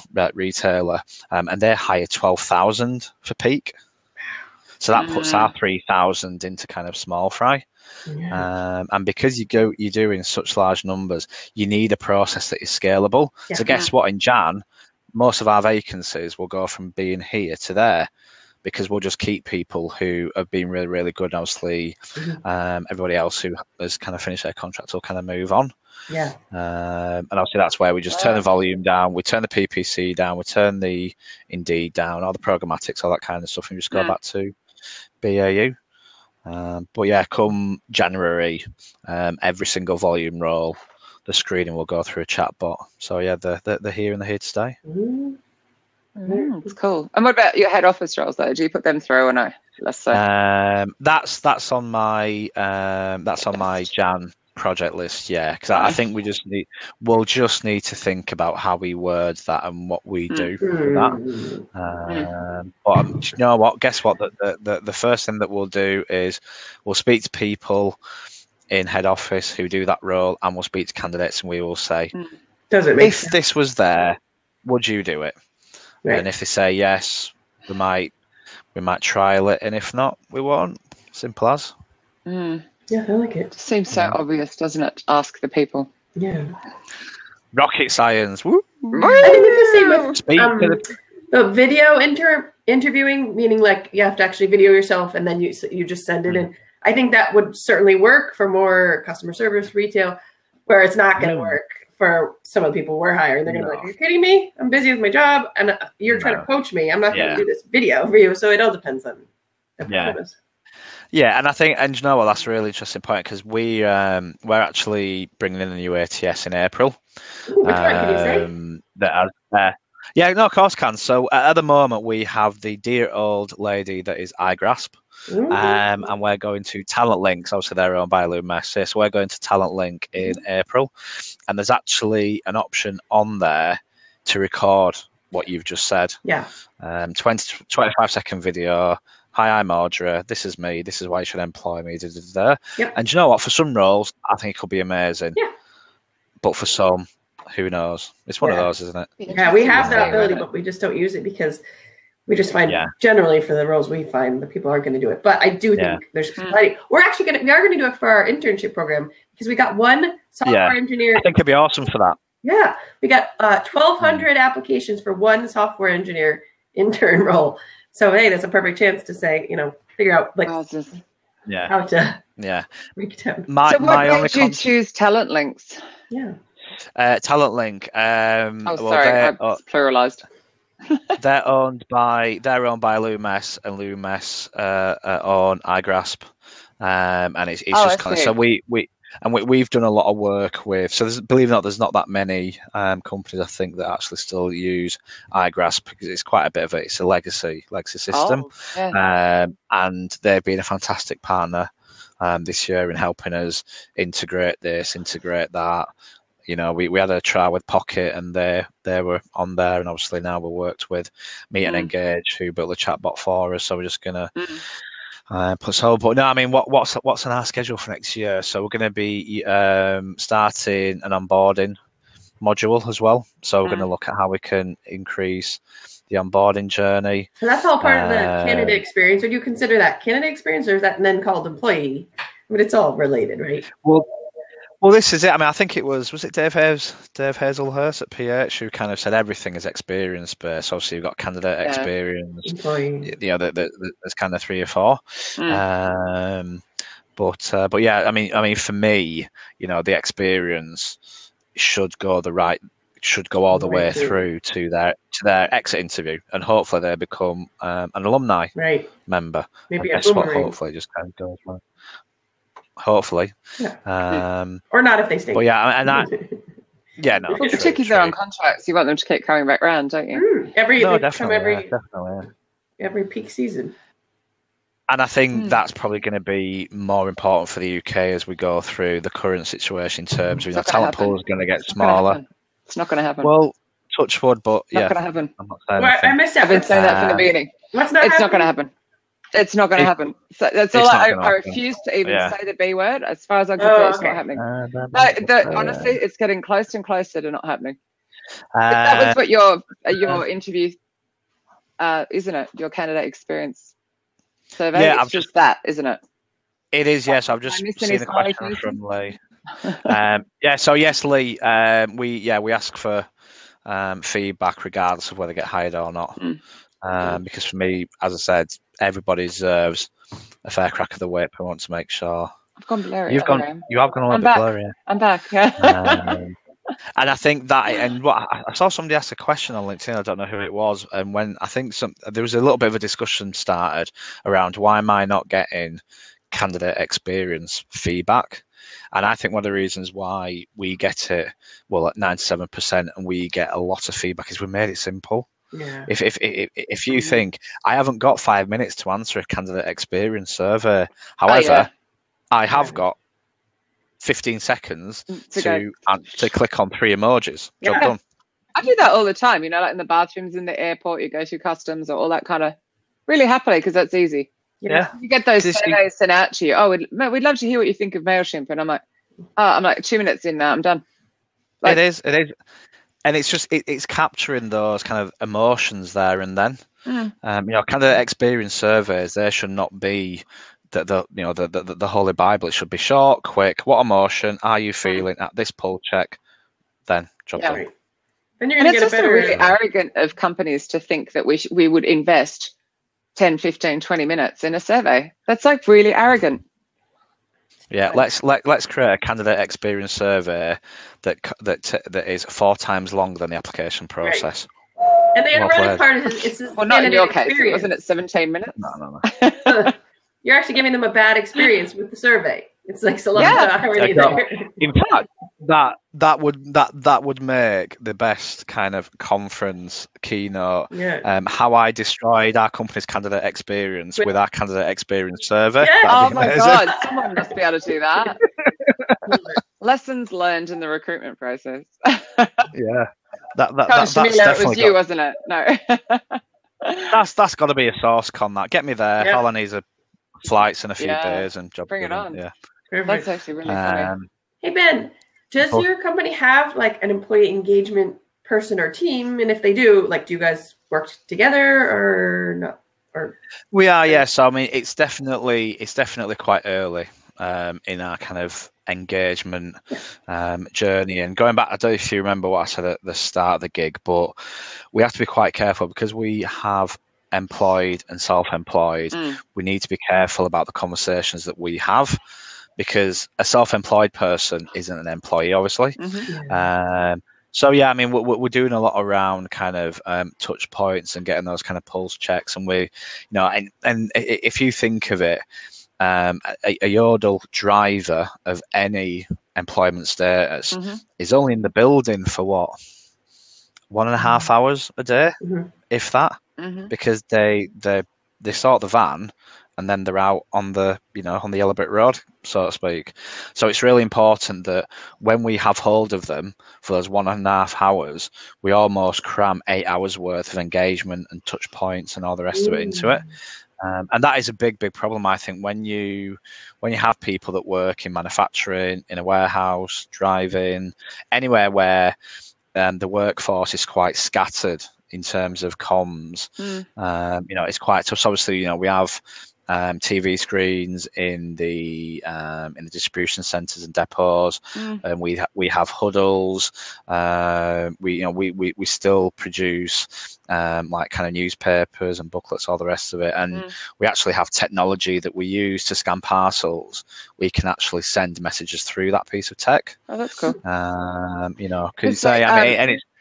Speaker 2: and they hire 12,000 for peak. So that puts our 3,000 into kind of small fry. Yeah. And because you're doing such large numbers, you need a process that is scalable. Yeah. So guess what? In Jan, most of our vacancies will go from being here to there, because we'll just keep people who have been really, really good. Obviously, everybody else who has kind of finished their contract will kind of move on.
Speaker 3: Yeah.
Speaker 2: And obviously that's where we just turn the volume down, we turn the PPC down, we turn the Indeed down, all the programmatics, all that kind of stuff, and just go back to BAU. But yeah, come January, every single volume role, the screening will go through a chatbot. So yeah, they're here and they're here to stay.
Speaker 1: It's cool. And what about your head office roles though? Do you put them through or no? Less so.
Speaker 2: That's on my Jan project list. Yeah, because I think we'll just need to think about how we word that and what we do for that. But you know what? Guess what? The first thing that we'll do is we'll speak to people in head office who do that role, and we'll speak to candidates, and we will say,
Speaker 3: does it make
Speaker 2: sense? This was there, would you do it? Right. And if they say yes, we might trial it, and if not, we won't. Simple as.
Speaker 3: Yeah, I like it.
Speaker 1: Seems so obvious, doesn't it? Ask the people.
Speaker 3: Yeah.
Speaker 2: Rocket science. Woo.
Speaker 3: I think it's the same with the video interviewing, meaning like you have to actually video yourself and then you just send it in. I think that would certainly work for more customer service retail, where it's not going to work for some of the people we're hiring. They're going to be like, "Are you kidding me? I'm busy with my job, and you're trying to coach me. I'm not going to do this video for you." So it all depends on the purpose.
Speaker 2: Yeah, and I think, and you know what, that's a really interesting point, because we're actually bringing in a new ATS in April.
Speaker 3: Ooh, which one can you say?
Speaker 2: Yeah, no, of course can. So at the moment we have the dear old lady that is iGrasp, and we're going to Talent Links. Obviously, they're owned by Lumes. So we're going to Talent Link in April, and there's actually an option on there to record what you've just said.
Speaker 3: Yeah.
Speaker 2: 25-second video. Hi, I'm Audra. This is me. This is why you should employ me.
Speaker 3: Yep.
Speaker 2: And you know what? For some roles, I think it could be amazing.
Speaker 3: Yeah.
Speaker 2: But for some, who knows? It's one of those, isn't it?
Speaker 3: Yeah, we have that ability, but we just don't use it because we just find generally for the roles we find the people aren't going to do it. But I do think there's plenty. We are going to do it for our internship program because we got one software engineer.
Speaker 2: I think it'd be awesome for that.
Speaker 3: Yeah, we got 1,200 applications for one software engineer intern role. So hey, that's a perfect chance to say, figure out how to break it down.
Speaker 1: So what made you choose Talent Links?
Speaker 3: Yeah.
Speaker 2: Talent Link.
Speaker 1: Sorry, I pluralized.
Speaker 2: they're owned by Lumes, and Lumes own iGrasp, and it's just kind of, so we've done a lot of work with. So believe it or not, there's not that many companies I think that actually still use iGrasp, because it's quite a bit of it's a legacy system, and they've been a fantastic partner this year in helping us integrate this, integrate that. We had a trial with Pocket, and they were on there, and obviously now we worked with Meet and Engage, who built the chatbot for us. So we're just gonna put so. But no, I mean, what's on our schedule for next year? So we're going to be starting an onboarding module as well. So we're going to look at how we can increase the onboarding journey.
Speaker 3: So that's all part of the candidate experience. Or do you consider that candidate experience, or is that then called employee? But it's all related, right?
Speaker 2: Well, this is it. I mean, I think it was it Dave Hazelhurst at PH who kind of said everything is experience based. Obviously, you've got candidate experience. Employee. There's kind of 3 or 4. But yeah, I mean, for me, the experience should go all the way through to their exit interview, and hopefully they become an alumni member.
Speaker 3: Maybe
Speaker 2: guess what? Hopefully, just kind of goes like. Hopefully,
Speaker 3: or not if they stay.
Speaker 2: But yeah, no.
Speaker 1: Particularly they're on contracts, you want them to keep coming back round, don't you?
Speaker 2: Definitely.
Speaker 3: Every peak season.
Speaker 2: And I think that's probably going to be more important for the UK as we go through the current situation in terms of talent pool is going to get smaller.
Speaker 1: It's not going to happen.
Speaker 2: Well, touch wood, but
Speaker 1: not going to happen.
Speaker 2: I'm not saying
Speaker 3: I missed that.
Speaker 1: I've been saying that from the beginning.
Speaker 3: It's not going
Speaker 1: to happen. It's not going to happen. So that's all. I refuse to even say the B word. As far as I'm concerned, it's not happening. Honestly, it's getting closer and closer to not happening. That was what your interview, isn't it? Your candidate experience survey. Yeah, it's just that, isn't it?
Speaker 2: It is. Yes, I've just seen the question from Lee. So yes, Lee. We ask for feedback regardless of whether they get hired or not. Because for me, as I said, everybody deserves a fair crack of the whip. I want to make sure.
Speaker 1: I've gone blurry.
Speaker 2: You have gone a little bit blurry.
Speaker 1: I'm back. Yeah.
Speaker 2: And I think that, and what I saw somebody ask a question on LinkedIn. I don't know who it was, and when I think there was a little bit of a discussion started around why am I not getting candidate experience feedback. And I think one of the reasons why we get it, at 97%, and we get a lot of feedback is we made it simple.
Speaker 3: Yeah.
Speaker 2: If you think I haven't got 5 minutes to answer a candidate experience survey, however, I have got 15 seconds to click on 3 emojis. Job done.
Speaker 1: I do that all the time. Like in the bathrooms in the airport, you go to customs or all that kind of really happily because that's easy.
Speaker 2: Yeah.
Speaker 1: You get those surveys sent out to you. Oh, we'd love to hear what you think of MailChimp, and I'm like 2 minutes in now, I'm done.
Speaker 2: It is. And it's just it's capturing those kind of emotions there and then. Candidate experience surveys, they should not be the Holy Bible. It should be short, quick. What emotion are you feeling at this poll check? Then job done.
Speaker 3: Right. Then you're going to get
Speaker 1: also really arrogant of companies to think that we would invest 10, 15, 20 minutes in a survey. That's like really arrogant.
Speaker 2: Yeah, let's create a candidate experience survey that is 4 times longer than the application process.
Speaker 3: Right. And the ironic part is it's
Speaker 1: well, not in your case.
Speaker 3: experience.
Speaker 1: Wasn't it 17 minutes?
Speaker 2: No.
Speaker 3: So you're actually giving them a bad experience with the survey. It's like so irony there.
Speaker 2: In fact, that would make the best kind of conference keynote.
Speaker 3: Yeah.
Speaker 2: How I destroyed our company's candidate experience with our candidate experience survey.
Speaker 3: Yeah.
Speaker 1: Oh my God, someone must be able to do that. Lessons learned in the recruitment process.
Speaker 2: Yeah, that's
Speaker 1: Shamila,
Speaker 2: definitely
Speaker 1: it was you, wasn't it? No.
Speaker 2: that's got to be a source con. That get me there.
Speaker 3: Yeah.
Speaker 2: All I need is flights in a few days and job.
Speaker 1: Bring it on.
Speaker 2: Yeah,
Speaker 3: Perfect.
Speaker 1: That's actually really funny.
Speaker 3: Hey Ben, does your company have like an employee engagement person or team? And if they do, like, do you guys work together or not? Or
Speaker 2: we are, yeah. So I mean, it's definitely quite early in our kind of engagement journey. And going back, I don't know if you remember what I said at the start of the gig, but we have to be quite careful because we have employed and self-employed. We need to be careful about the conversations that we have, because a self-employed person isn't an employee, obviously. So yeah, I mean, we're doing a lot around kind of touch points and getting those kind of pulse checks, and we, and if you think of it, a Yodel driver of any employment status is only in the building for what, 1.5 hours a day, if that, because they sort the van and then they're out on the on the yellow brick road, so to speak. So it's really important that when we have hold of them for those 1.5 hours, we almost cram 8 hours worth of engagement and touch points and all the rest of it into it. And that is a big problem, I think, when you have people that work in manufacturing, in a warehouse, driving, anywhere where the workforce is quite scattered in terms of comms. It's quite tough. So obviously, we have TV screens in the distribution centres and depots, and we have huddles. We still produce like kind of newspapers and booklets, all the rest of it, and we actually have technology that we use to scan parcels. We can actually send messages through that piece of tech.
Speaker 1: Oh, that's cool.
Speaker 2: Because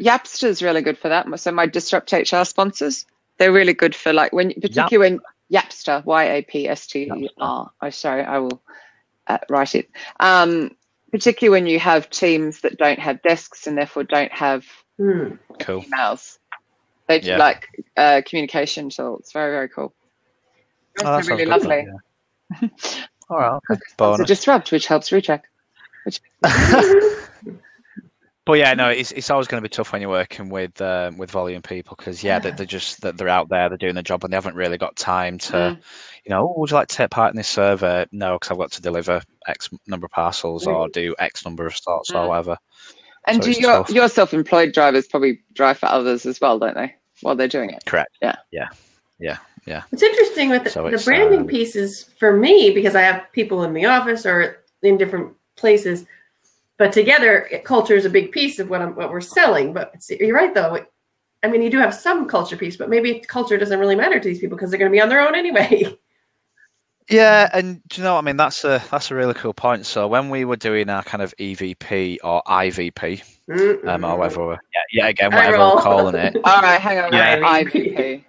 Speaker 1: Yapster is really good for that. So my Disrupt HR sponsors, they're really good for like particularly when Yapster, Yapster. Oh, sorry, I will write it. Particularly when you have teams that don't have desks and therefore don't have emails. They like communication tool. It's very, very cool. That's really lovely.
Speaker 2: All right.
Speaker 1: Okay. Disrupt, which helps recheck.
Speaker 2: But yeah, no, it's always going to be tough when you're working with volume people, because they're out there, they're doing the job, and they haven't really got time to, would you like to take part in this survey? No, because I've got to deliver X number of parcels or do X number of sorts or whatever.
Speaker 1: And so your self-employed drivers probably drive for others as well, don't they? While they're doing it.
Speaker 2: Correct.
Speaker 1: Yeah.
Speaker 3: It's interesting with the branding pieces for me, because I have people in the office or in different places. But together, culture is a big piece of what we're selling. But you're right, though. I mean, you do have some culture piece, but maybe culture doesn't really matter to these people because they're going to be on their own anyway.
Speaker 2: Yeah, and do you know what I mean? That's a really cool point. So when we were doing our kind of EVP or IVP, or whatever, whatever we're calling it.
Speaker 1: All right, hang on. IVP.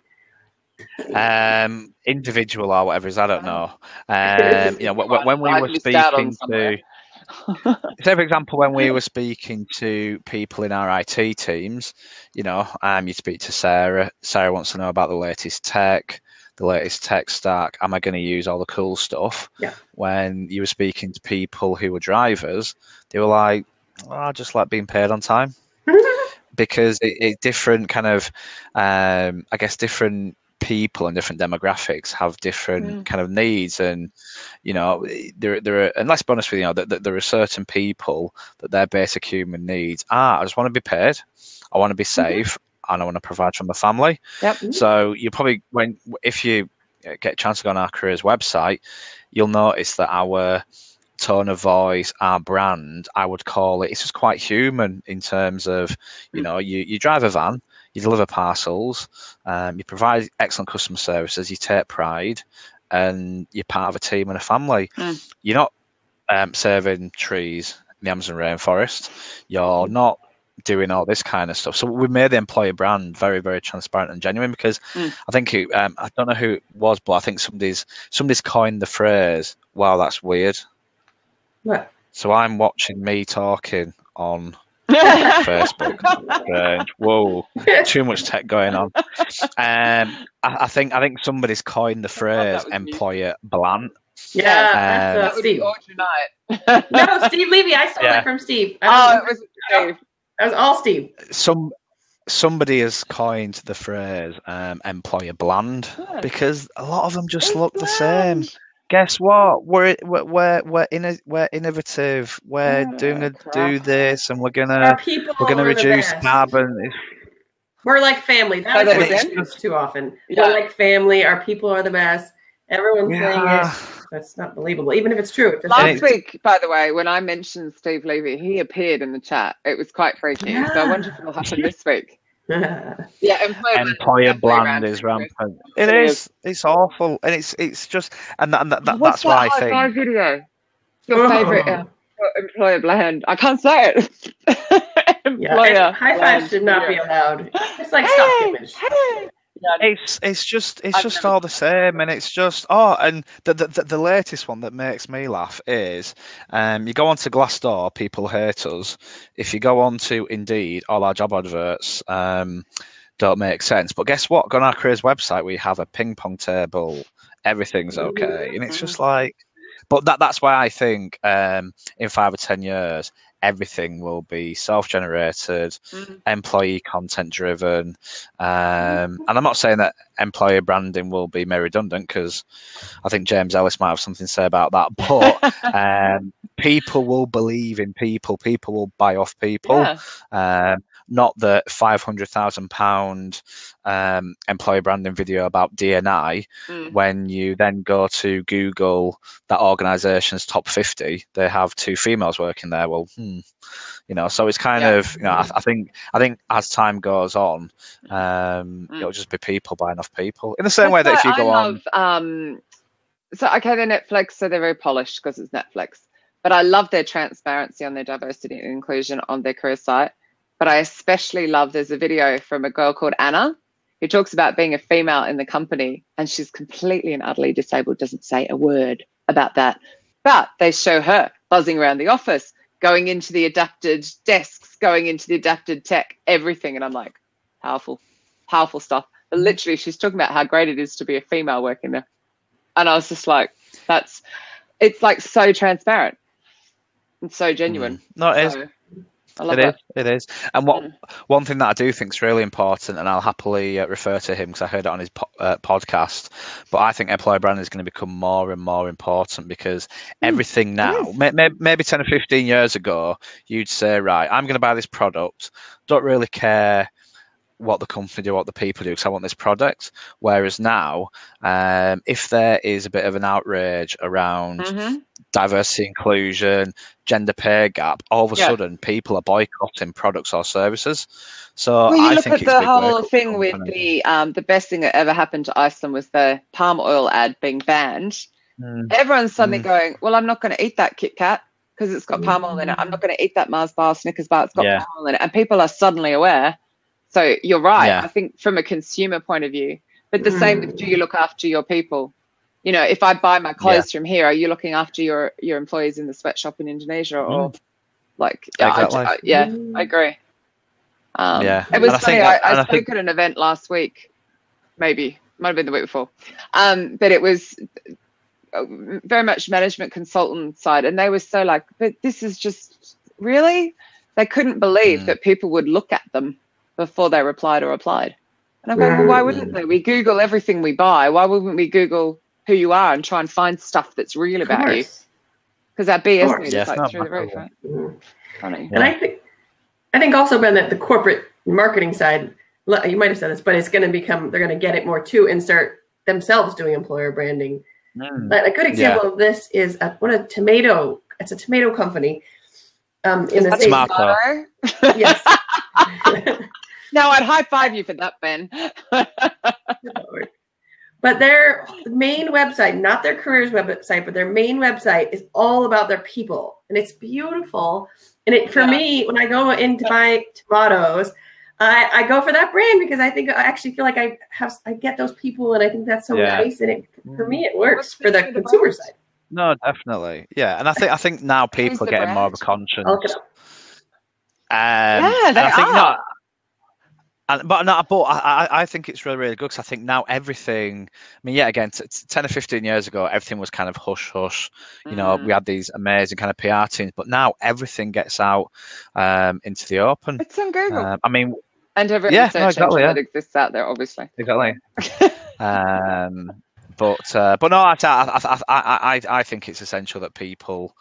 Speaker 2: Individual or whatever it is, I don't know. When we were speaking to. Say, for example, when we were speaking to people in our IT teams, you speak to Sarah. Sarah wants to know about the latest tech stack. Am I going to use all the cool stuff?
Speaker 3: Yeah.
Speaker 2: When you were speaking to people who were drivers, they were like, I just like being paid on time. Because it's different kind of, I guess, different people and different demographics have different kind of needs, and there are, and let's be honest with you, that there are certain people that their basic human needs are, I just want to be paid, I want to be safe, and I want to provide for my family. So you probably, if you get a chance to go on our careers website, you'll notice that our tone of voice, our brand, I would call it's just quite human in terms of you drive a van, you deliver parcels, you provide excellent customer services, you take pride, and you're part of a team and a family. You're not saving trees in the Amazon rainforest. You're not doing all this kind of stuff. So we made the employer brand very, very transparent and genuine, because I think I don't know who it was, but I think somebody's coined the phrase, "Wow, that's weird."
Speaker 3: What?
Speaker 2: So I'm watching me talking on Facebook. Strange. Whoa, too much tech going on. I think somebody's coined the phrase "employer bland."
Speaker 3: Yeah, that's Steve. No, Steve Levy. I stole it from Steve.
Speaker 1: It was Steve.
Speaker 3: That was all Steve.
Speaker 2: Somebody has coined the phrase "employer bland" because a lot of them just look the same. Guess what? We're innovative. We're do this, and we're gonna reduce carbon.
Speaker 3: We're like family. That's too often. We're like family. Our people are the best. Everyone's saying it. That's not believable, even if it's true.
Speaker 1: Last week, by the way, when I mentioned Steve Levy, he appeared in the chat. It was quite freaky. So I wonder if it'll happen this week.
Speaker 2: Employer bland is rampant. It is. It's awful, and it's just, and that's why I think. What's
Speaker 1: video? Your favorite employer bland? I can't say it.
Speaker 3: Employer high five should not be allowed. It's like stock image.
Speaker 2: It's just all the same, and it's just and the latest one that makes me laugh is you go onto Glassdoor, people hate us. If you go on to Indeed, all our job adverts don't make sense. But guess what? Go on our careers website, we have a ping pong table. Everything's okay, and it's just like. But that's why I think in 5 or 10 years, everything will be self-generated, employee content-driven. And I'm not saying that employer branding will be made redundant, because I think James Ellis might have something to say about that. But people will believe in people. People will buy off people. Yeah. Not the £500,000 employer branding video about D&I. When you then go to Google that organisation's top 50, they have 2 females working there. Well, so it's kind of, I think as time goes on, it'll just be people buying off people. In the same way that if you go on.
Speaker 1: So okay, they're Netflix, so they're very polished because it's Netflix. But I love their transparency on their diversity and inclusion on their career site. But I especially love, there's a video from a girl called Anna who talks about being a female in the company, and she's completely and utterly disabled, doesn't say a word about that. But they show her buzzing around the office, going into the adapted desks, going into the adapted tech, everything. And I'm like, powerful stuff. But literally, she's talking about how great it is to be a female working there. And I was just like, it's like so transparent and so genuine.
Speaker 2: No, it is. I love it. It is. And one thing that I do think is really important, and I'll happily refer to him because I heard it on his podcast, but I think employer branding is going to become more and more important, because everything now, maybe 10 or 15 years ago, you'd say, right, I'm going to buy this product, don't really care what the company do, what the people do, because I want this product. Whereas now, if there is a bit of an outrage around diversity, inclusion, gender pay gap, all of a sudden people are boycotting products or services. So I think it's
Speaker 1: the whole thing with the best thing that ever happened to Iceland was the palm oil ad being banned. Everyone's suddenly going, well, I'm not going to eat that Kit Kat because it's got palm oil in it. I'm not going to eat that Mars bar, Snickers bar, it's got palm oil in it. And people are suddenly aware. So you're right. I think from a consumer point of view, but the same with, do you look after your people? If I buy my clothes from here, are you looking after your employees in the sweatshop in Indonesia or like?
Speaker 2: Exactly.
Speaker 1: I agree. It was funny. I spoke at an event last week, might have been the week before, but it was very much management consultant side, and they were so like, but this is just really, they couldn't believe that people would look at them before they replied or applied. And I'm going, well, why wouldn't they? We Google everything we buy. Why wouldn't we Google who you are and try and find stuff that's real about you? Because our BS news is like through the roof, right? Funny.
Speaker 3: And I think also, Ben, that the corporate marketing side, you might have said this, but it's going to become, they're going to get it more too and start themselves doing employer branding. Like a good example of this is it's a tomato company. In the States. Yes.
Speaker 1: No, I'd high five you for that, Ben.
Speaker 3: But their main website, not their careers website, but their main website is all about their people. And it's beautiful. And it, for me, when I go into my tomatoes, I go for that brand because I actually feel like I get those people, and I think that's so nice. And for me, it works for the consumer side.
Speaker 2: No, definitely. Yeah. And I think now people are getting more of a conscience.
Speaker 3: I'll look it up.
Speaker 1: Yeah, they are.
Speaker 2: But I think it's really, really good because I think now everything, I mean, again, 10 or 15 years ago, everything was kind of hush, hush. You know, we had these amazing kind of PR teams, but now everything gets out into the open.
Speaker 1: It's on Google.
Speaker 2: I mean,
Speaker 1: and every research engine that exists out there, obviously.
Speaker 2: Exactly. But no, I think it's essential that people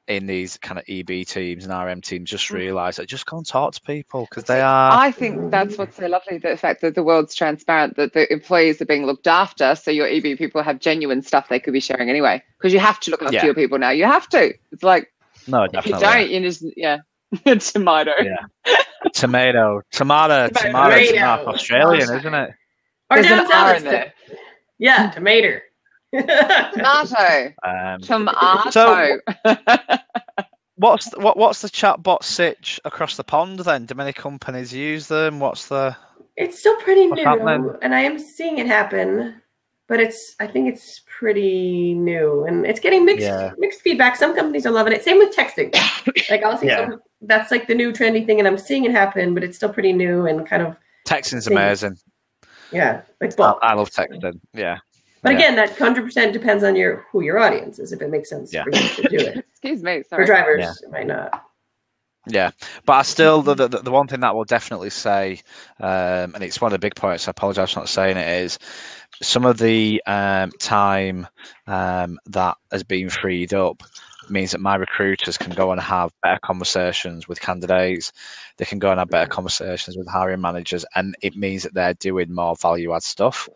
Speaker 2: in these kind of EB teams and RM teams just realise that just go and talk to people because they are.
Speaker 1: I think that's what's so lovely, the fact that the world's transparent, that the employees are being looked after, so your EB people have genuine stuff they could be sharing anyway, because you have to look after your people now. You have to. It's like,
Speaker 2: no, definitely.
Speaker 1: If you don't, you just, tomato.
Speaker 2: Yeah. Tomato. It's not Australian, isn't it?
Speaker 3: Or
Speaker 1: there's an R in there.
Speaker 3: Yeah, tomato.
Speaker 1: Tomato. Tomato.
Speaker 2: So, what's the chatbot sitch across the pond then? Do many companies use them?
Speaker 3: It's still pretty new,
Speaker 2: happening?
Speaker 3: And I am seeing it happen, but I think it's pretty new, and it's getting mixed feedback. Some companies are loving it. Same with texting. Like I'll see that's like the new trendy thing, and I'm seeing it happen, but it's still pretty new and kind of.
Speaker 2: Texting's amazing.
Speaker 3: Yeah, like
Speaker 2: I love texting. Yeah.
Speaker 3: But again, that 100% depends on who your audience is, if it makes sense for you to do it.
Speaker 1: Excuse me, sorry.
Speaker 3: For drivers, it might not.
Speaker 2: Yeah, but I still, the one thing that we'll definitely say, and it's one of the big points, I apologise for not saying it, is some of the time that has been freed up means that my recruiters can go and have better conversations with candidates. They can go and have better conversations with hiring managers, and it means that they're doing more value-add stuff.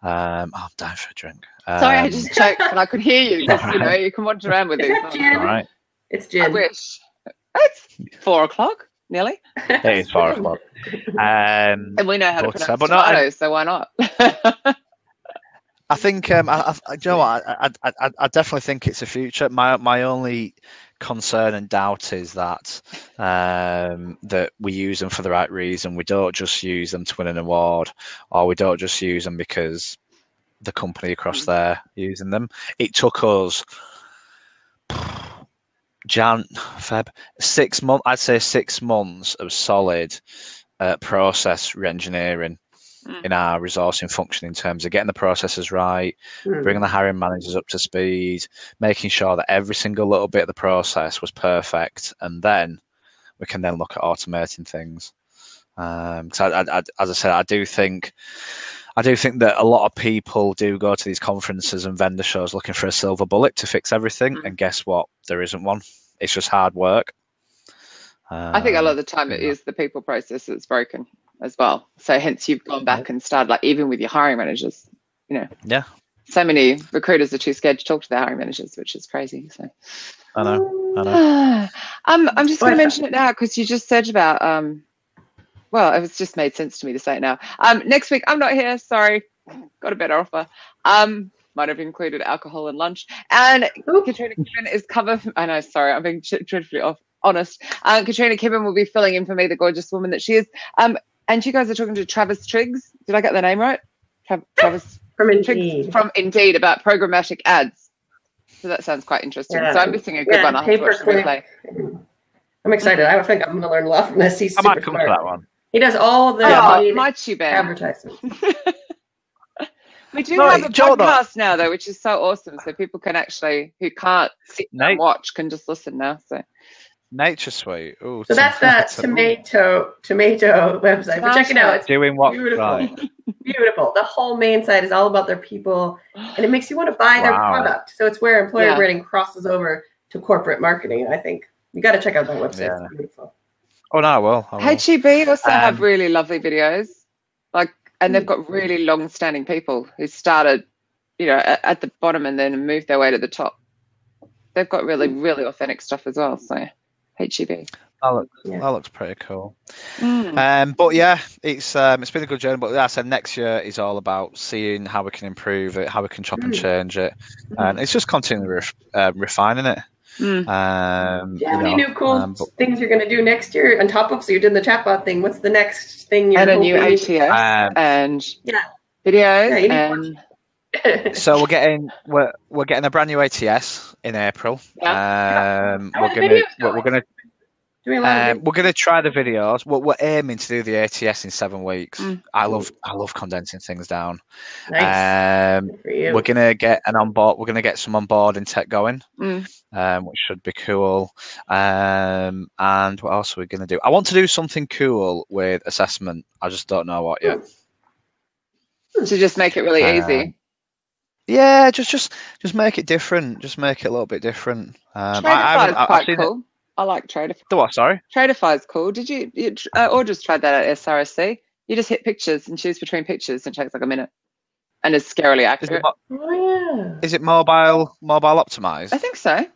Speaker 2: I'm dying for a drink.
Speaker 1: Sorry, I just choked and I could hear you. Just, you can wander around with these.
Speaker 3: Gin?
Speaker 2: All right.
Speaker 3: It's gin.
Speaker 1: I wish. It's 4:00, nearly.
Speaker 2: It is 4:00.
Speaker 1: And we know how to pronounce tomatoes, so why not?
Speaker 2: I think, you know what, I definitely think it's a future. My only concern and doubt is that that we use them for the right reason. We don't just use them to win an award, or we don't just use them because the company across there using them. It took us Feb 6 months. I'd say 6 months of solid process re-engineering in our resourcing function in terms of getting the processes right, bringing the hiring managers up to speed, making sure that every single little bit of the process was perfect, and then we can then look at automating things. As I said, I do think that a lot of people do go to these conferences and vendor shows looking for a silver bullet to fix everything, and guess what? There isn't one. It's just hard work.
Speaker 1: I think a lot of the time it is the people process that's broken as well. So hence you've gone back and started, like, even with your hiring managers,
Speaker 2: Yeah.
Speaker 1: So many recruiters are too scared to talk to their hiring managers, which is crazy. So
Speaker 2: I know.
Speaker 1: I'm just going to mention it now because you just said about well, it was just made sense to me to say it now. Next week I'm not here, sorry, got a better offer. Might have included alcohol and lunch. And Katrina Kibben is cover. I know, sorry, I'm being dreadfully honest. Katrina Kibben will be filling in for me, the gorgeous woman that she is. And you guys are talking to Travis Triggs. Did I get the name right? Travis
Speaker 3: from Indeed.
Speaker 1: Triggs from Indeed about programmatic ads. So that sounds quite interesting. So I'm missing a good one. I have to watch the replay.
Speaker 3: I'm excited. I think I'm going to learn a lot from this. He's
Speaker 2: I might come to that one.
Speaker 3: He does all the advertisements.
Speaker 1: We do have a podcast now, though, which is so awesome. So people can actually, who can't sit and watch, can just listen now. So
Speaker 2: Nature Suite. Ooh,
Speaker 3: so that's that tomato website. But check it out. It's
Speaker 2: doing what
Speaker 3: beautiful.
Speaker 2: Right.
Speaker 3: Beautiful. The whole main site is all about their people, and it makes you want to buy their product. So it's where employer branding crosses over to corporate marketing. I think you got to check out that website.
Speaker 2: Yeah.
Speaker 3: It's beautiful.
Speaker 2: Oh no, I will.
Speaker 1: HEB also have really lovely videos, and they've got really long-standing people who started, at the bottom and then moved their way to the top. They've got really, really authentic stuff as well. So HEB.
Speaker 2: That looks pretty cool.
Speaker 1: Mm.
Speaker 2: But yeah, it's been a good journey. But yeah, I said next year is all about seeing how we can improve it, how we can chop and change it, and it's just continually refining it.
Speaker 1: Mm.
Speaker 3: Do you have any new cool things you're going to do next year on top of? So you did the chatbot thing. What's the next thing you're
Speaker 1: hoping?
Speaker 3: And
Speaker 1: a new ATS and videos and.
Speaker 2: So we're getting a brand new ATS in April. We're gonna try the videos. We're aiming to do the ATS in 7 weeks. I love condensing things down.
Speaker 3: Nice.
Speaker 2: We're gonna get We're gonna get some onboarding tech going, which should be cool. And what else are we gonna do? I want to do something cool with assessment. I just don't know what yet.
Speaker 1: To just make it really easy.
Speaker 2: Yeah, just make it different. Just make it a little bit different.
Speaker 1: Traderify is quite cool. I like Traderify.
Speaker 2: The what? Sorry.
Speaker 1: Traderify is cool. Did you Audra's tried that at SRSC? You just hit pictures and choose between pictures, and it takes like a minute, and it's scarily accurate.
Speaker 2: Is it mobile optimized?
Speaker 1: I think so.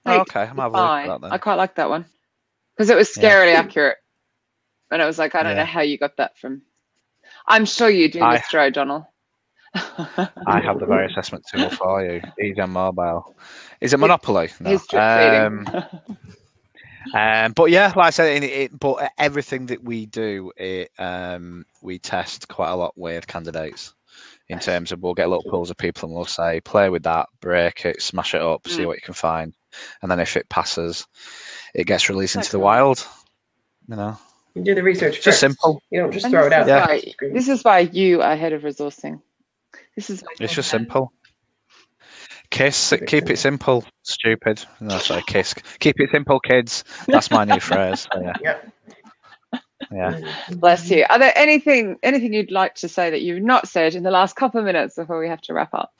Speaker 2: Okay, I'm having a look at that then.
Speaker 1: I quite like that one because it was scarily accurate, and I was like, I don't know how you got that from. I'm sure you do, Mr. O'Donnell.
Speaker 2: I have the very assessment tool for you. Easy on mobile. Is it Monopoly? No. But yeah, like I said, but everything that we do, we test quite a lot with candidates. In terms of, we'll get little pools of people and we'll say, play with that, break it, smash it up, see what you can find, and then if it passes, it gets released into the wild. You
Speaker 3: do the research first.
Speaker 2: Just simple.
Speaker 3: You don't just throw it out.
Speaker 1: This is why you are head of resourcing.
Speaker 2: It's just simple. Keep it simple, stupid. No, sorry, kiss. Keep it simple, kids. That's my new phrase. So, yeah.
Speaker 1: Bless you. Are there anything you'd like to say that you've not said in the last couple of minutes before we have to wrap up?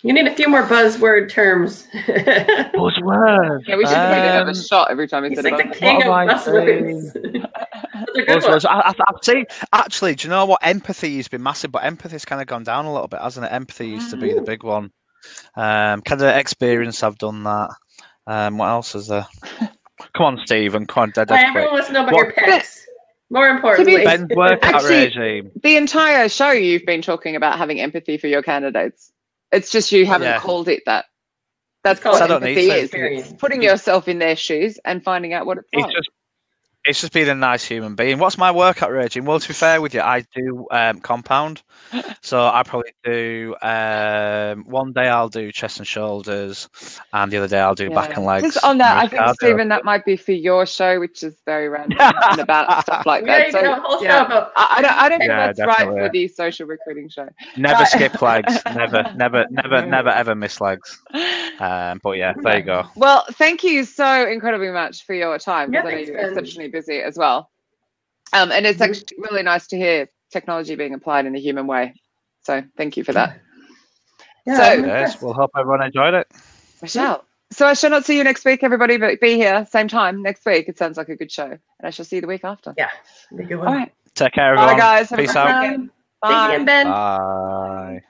Speaker 3: You need a few more buzzword terms.
Speaker 2: Buzzwords.
Speaker 1: Yeah, we should have a shot every time we said
Speaker 3: like the king of buzzwords.
Speaker 2: I've seen, actually, do you know what? Empathy used to be massive, but empathy's kind of gone down a little bit, hasn't it? Empathy used to be the big one. Candidate experience, I've done that. What else is there? Come on, Stephen. Come on,
Speaker 3: everyone wants to know about your pets. More importantly,
Speaker 2: Ben's workout regime.
Speaker 1: The entire show, you've been talking about having empathy for your candidates. It's just you haven't called it that. That's what empathy is. It's putting yourself in their shoes and finding out what it's like.
Speaker 2: It's just being a nice human being. What's my workout regime? Well, to be fair with you, I do compound. So I probably do one day I'll do chest and shoulders, and the other day I'll do back and legs.
Speaker 1: Just on that, I think, Stephen, that might be for your show, which is very random and about stuff like that. So, I don't think that's right for the social recruiting show.
Speaker 2: Never skip legs. Never ever miss legs. But yeah, there you go.
Speaker 1: Well, thank you so incredibly much for your time, because I know you're exceptionally busy as well. And it's actually really nice to hear technology being applied in a human way. So thank you for that.
Speaker 2: We'll hope everyone enjoyed it.
Speaker 1: I shall. So I shall not see you next week, everybody, but be here same time next week. It sounds like a good show. And I shall see you the week after.
Speaker 3: Yeah. Be a good one.
Speaker 1: All right.
Speaker 2: Take care, everyone.
Speaker 1: Bye, guys.
Speaker 2: Peace out.
Speaker 3: Bye. Thanks again, Ben.
Speaker 2: Bye.